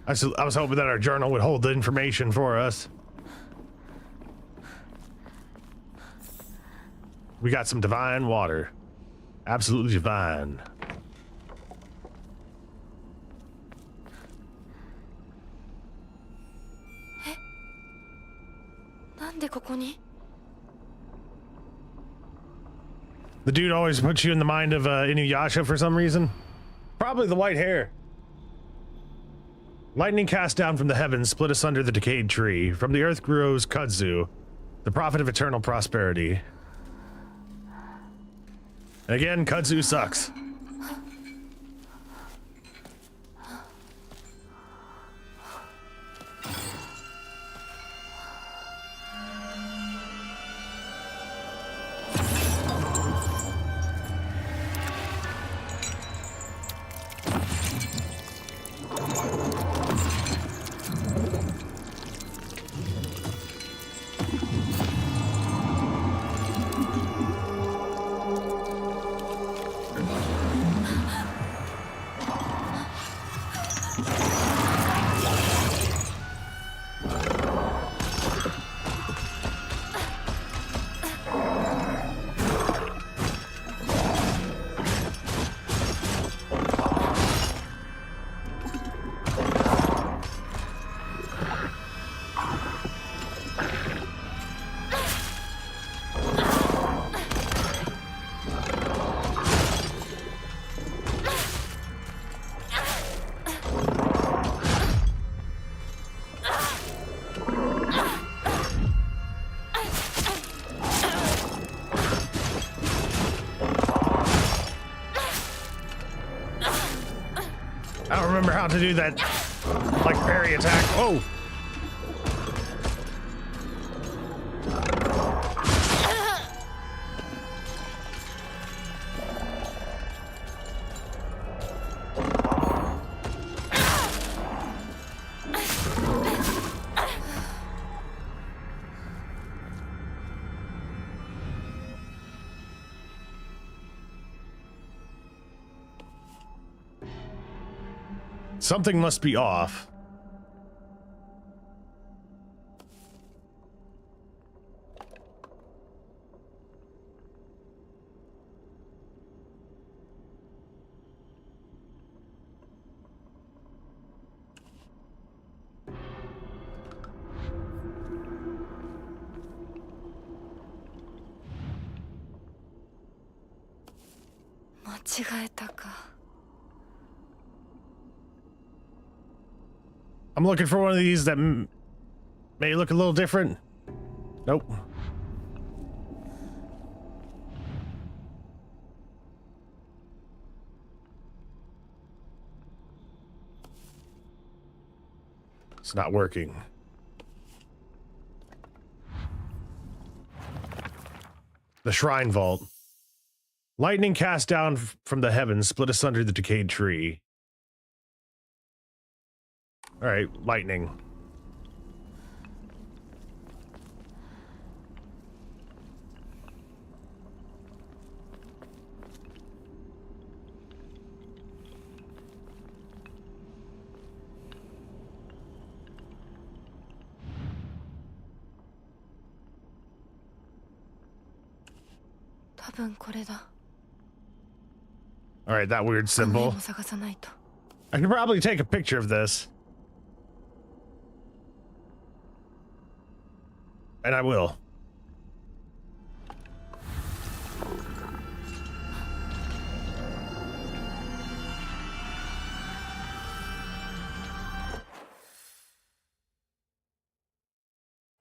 I was hoping that our journal would hold the information for us. We got some divine water. Absolutely divine. なんでここに？ The dude always puts you in the mind of Inuyasha for some reason. Probably the white hair. Lightning cast down from the heavens split asunder the decayed tree. From the earth grows kudzu, the prophet of eternal prosperity. And again, kudzu sucks. I don't remember how to do that, like, parry attack. Oh! Something must be off. 違えたか。 I'm looking for one of these that may look a little different. Nope. It's not working. The Shrine Vault. Lightning cast down from the heavens, split asunder the decayed tree. All right, lightning. All right, that weird symbol. I can probably take a picture of this. And I will.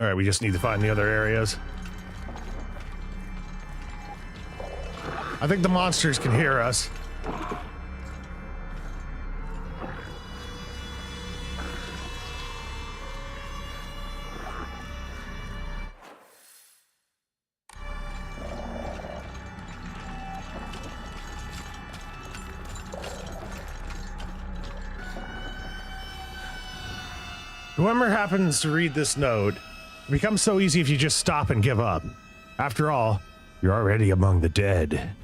All right, we just need to find the other areas. I think the monsters can hear us. Whoever happens to read this note, it becomes so easy if you just stop and give up. After all, you're already among the dead.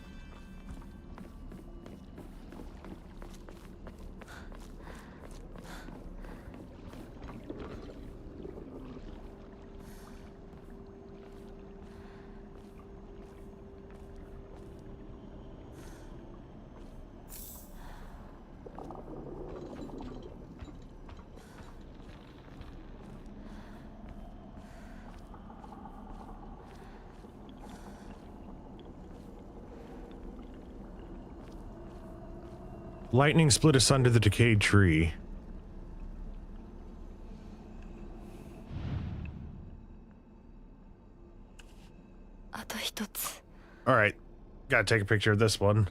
Lightning split asunder the decayed tree. All right, gotta take a picture of this one.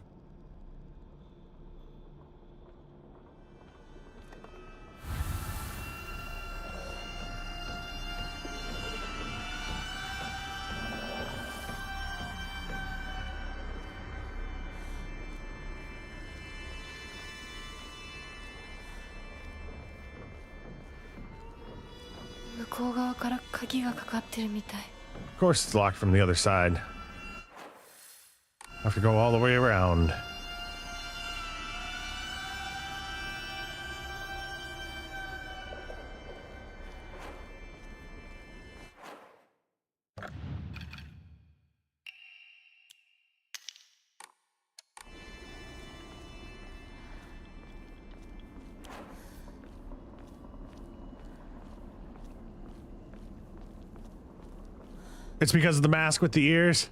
Of course it's locked from the other side. Have to go all the way around. It's because of the mask with the ears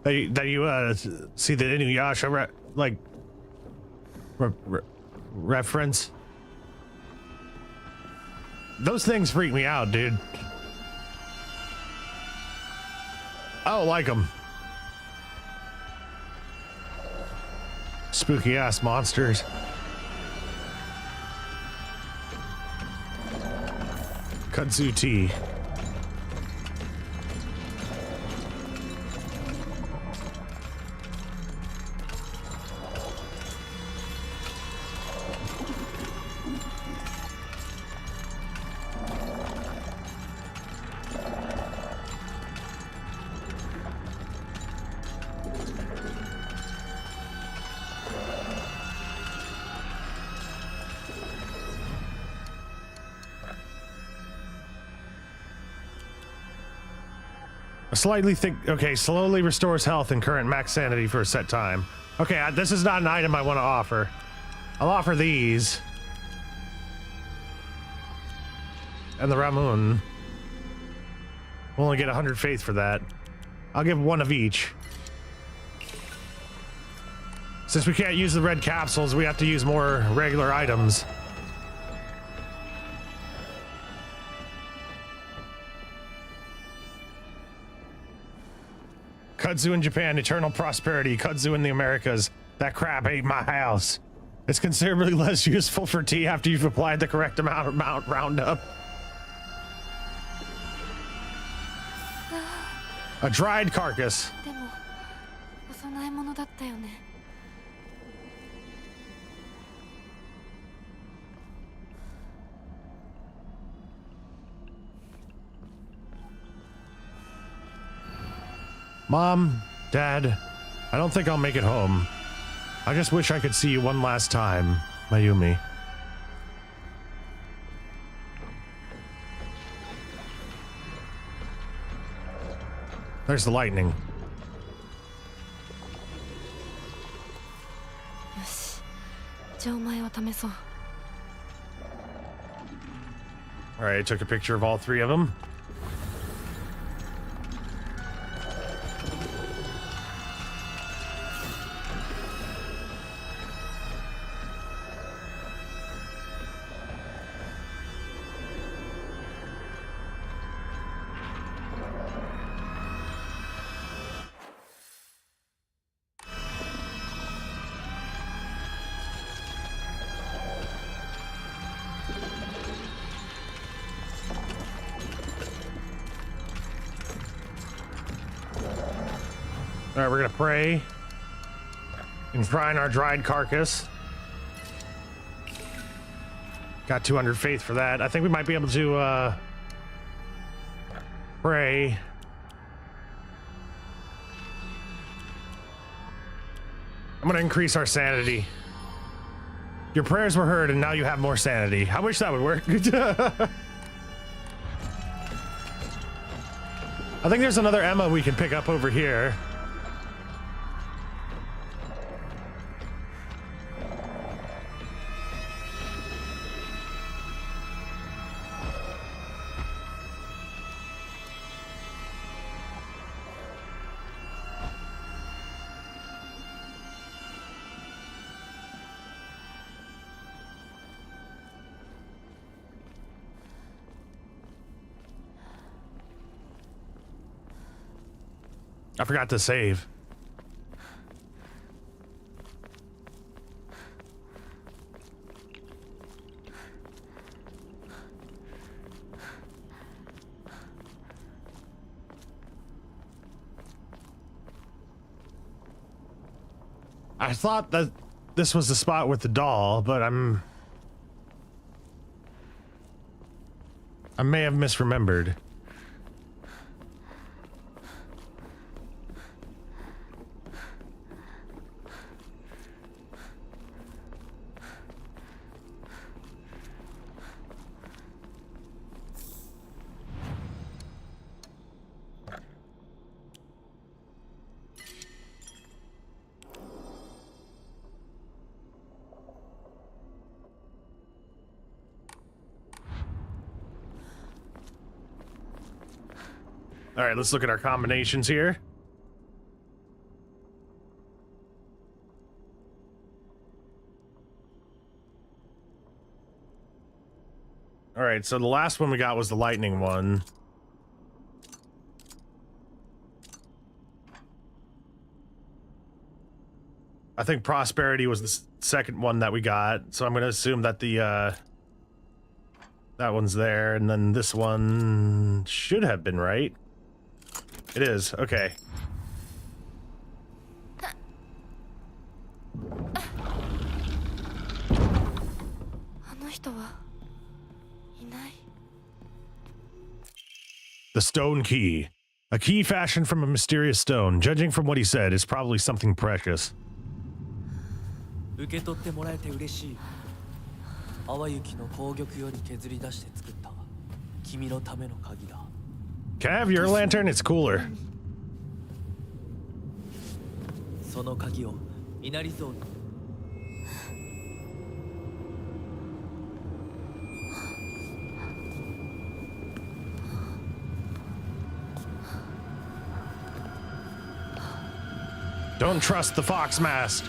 that you see the Inuyasha reference. Those things freak me out, dude. I don't like them. Spooky ass monsters. Kudzu tea. Slightly thick. Okay, slowly restores health and current max sanity for a set time. Okay, this is not an item I want to offer. I'll offer these. And the Ramun. We'll only get 100 faith for that. I'll give one of each. Since we can't use the red capsules, we have to use more regular items. Kudzu in Japan, eternal prosperity. Kudzu in the Americas. That crap ate my house. It's considerably less useful for tea after you've applied the correct amount of Roundup. A dried carcass. でもお供え物だったよね。Mom, Dad, I don't think I'll make it home. I just wish I could see you one last time, Mayumi. There's the lightning. よし、じゃあお前を試そう。 All right, I took a picture of all three of them. All right, we're gonna pray. Enshrine our dried carcass. Got 200 faith for that. I think we might be able to pray. I'm gonna increase our sanity. Your prayers were heard and now you have more sanity. I wish that would work. I think there's another Emma we can pick up over here. I forgot to save. I thought that this was the spot with the doll, but I may have misremembered. All right, let's look at our combinations here. All right, so the last one we got was the lightning one. I think prosperity was the second one that we got, so I'm going to assume that the that one's there, and then this one should have been right. It is. Okay. あの人はいない。 The stone key. A key fashioned from a mysterious stone. Judging from what he said, is probably something precious. 受け取ってもらえて嬉しい。淡雪の紅玉より削り出して作った君のための鍵だ。 Can I have your lantern? It's cooler. その鍵を稲荷像に。 Don't trust the fox mast.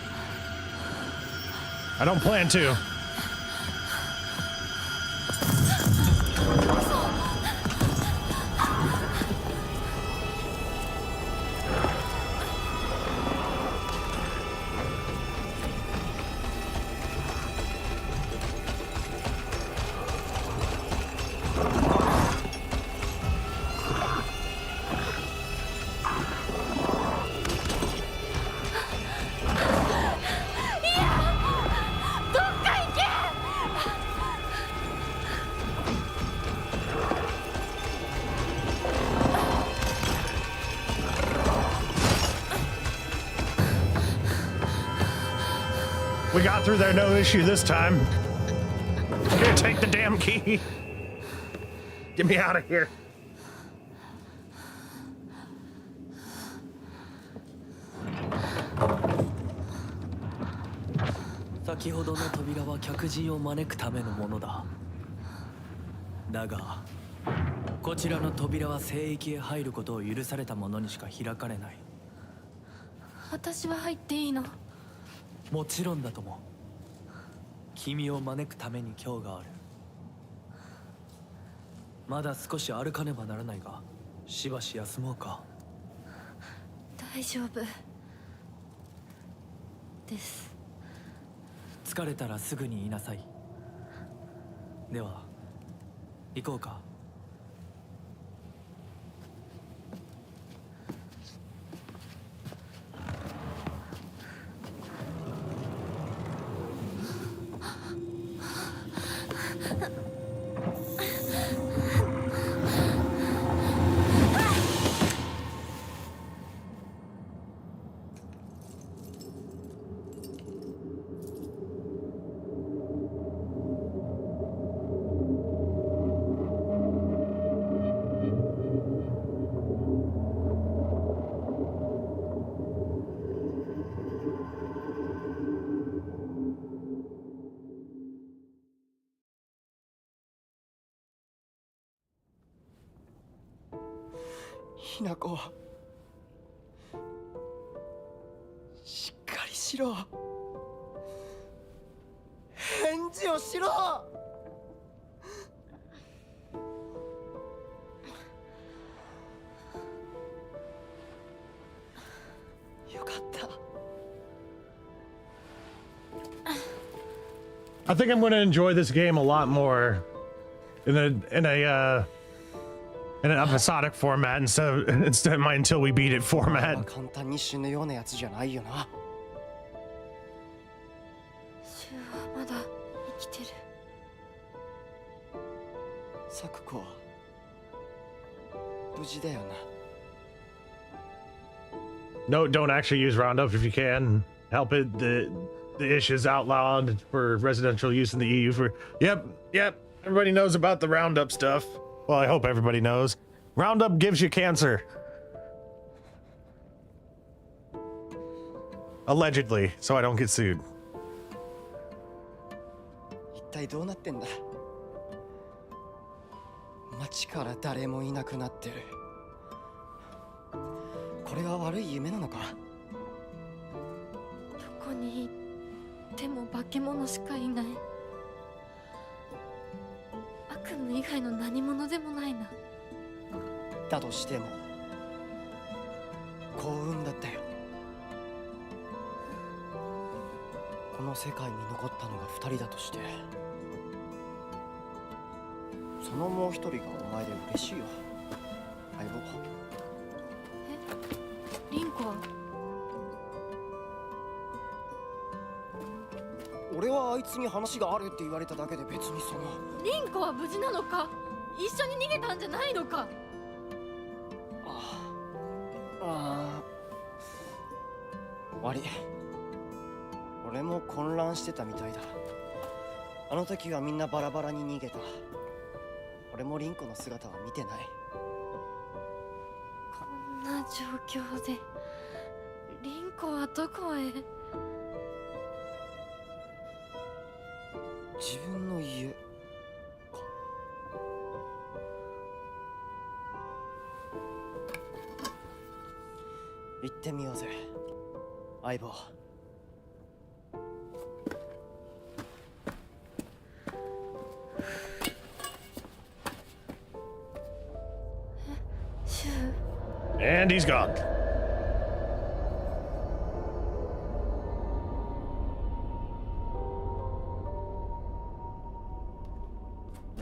I don't plan to. We got through there, no issue this time. Here, take the damn key. Get me out of here. 先ほどの扉は客人を招くためのものだ。だが、こちらの扉は聖域へ入ることを許された者にしか開かれない。私は入っていいの？もちろんだとも。君を招くために今日がある。まだ少し歩かねばならないが、しばし休もうか。大丈夫です。疲れたらすぐに言いなさい。では行こうか。ひなこ、しっかりしろ。返事をしろ。よかった。I think I'm going to enjoy this game a lot more in an episodic format instead of my until we beat it format. 簡単に死ぬようなやつじゃないよな。シュウはまだ生きてる。サクコは無事だよな。 No, don't actually use Roundup if you can. Help it. The ish is outlawed for residential use in the EU for... Yep. Everybody knows about the Roundup stuff. Well, I hope everybody knows. Roundup gives you cancer. Allegedly, so I don't get sued. 一体どうなってんだ。街から誰もいなくなってる。これは悪い夢なのか。どこに行っても化け物しかいない。悪夢以外の何者でもないな。だとしても幸運だったよ。この世界に残ったのが2人だとして、そのもう1人がお前で嬉しいよ、相棒。リンコは？俺はあいつに話があるって言われただけで別にその。リンコは無事なのか？一緒に逃げたんじゃないのか？悪い。俺も混乱してたみたいだ。あの時はみんなバラバラに逃げた。俺もリンコの姿は見てない。こんな状況でリンコはどこへ？自分の家か。行ってみようぜ、相棒。And he's gone.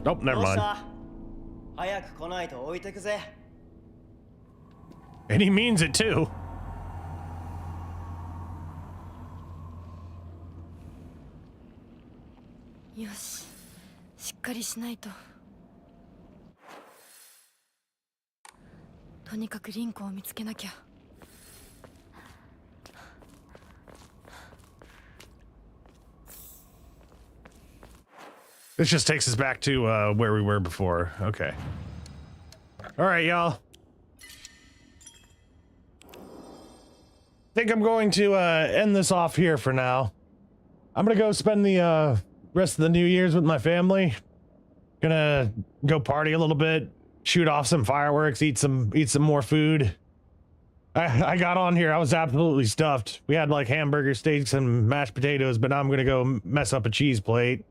Nope, never どうし mind. た早く来ないと置いてくぜ。 And he means it too. よし、しっかりしないと。とにかくリンコを見つけなきゃ。 This just takes us back to where we were before. Okay. All right, y'all. Think I'm going to end this off here for now. I'm gonna go spend the rest of the New Year's with my family. Gonna go party a little bit, shoot off some fireworks, eat some more food. I got on here, I was absolutely stuffed. We had like hamburger steaks and mashed potatoes, but now I'm gonna go mess up a cheese plate.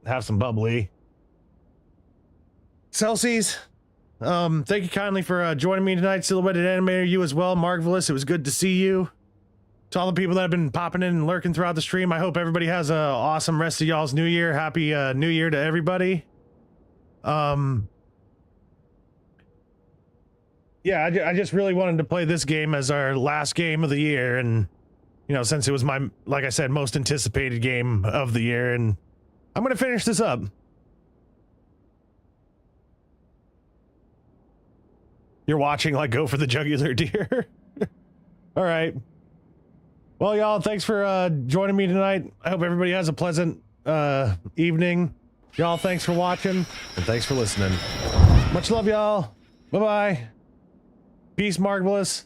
Have some bubbly. Celsius, thank you kindly for joining me tonight. Silhouetted Animator, you as well. Marvelous, it was good to see you. To all the people that have been popping in and lurking throughout the stream, I hope everybody has an awesome rest of y'all's New Year. Happy New Year to everybody. Yeah, I just really wanted to play this game as our last game of the year, and you know, since it was my, like I said, most anticipated game of the year, and I'm gonna finish this up. You're watching like go for the jugular deer. All right. Well, y'all, thanks for joining me tonight. I hope everybody has a pleasant evening. Y'all, thanks for watching, and thanks for listening. Much love, y'all. Bye-bye. Peace, Marvelous.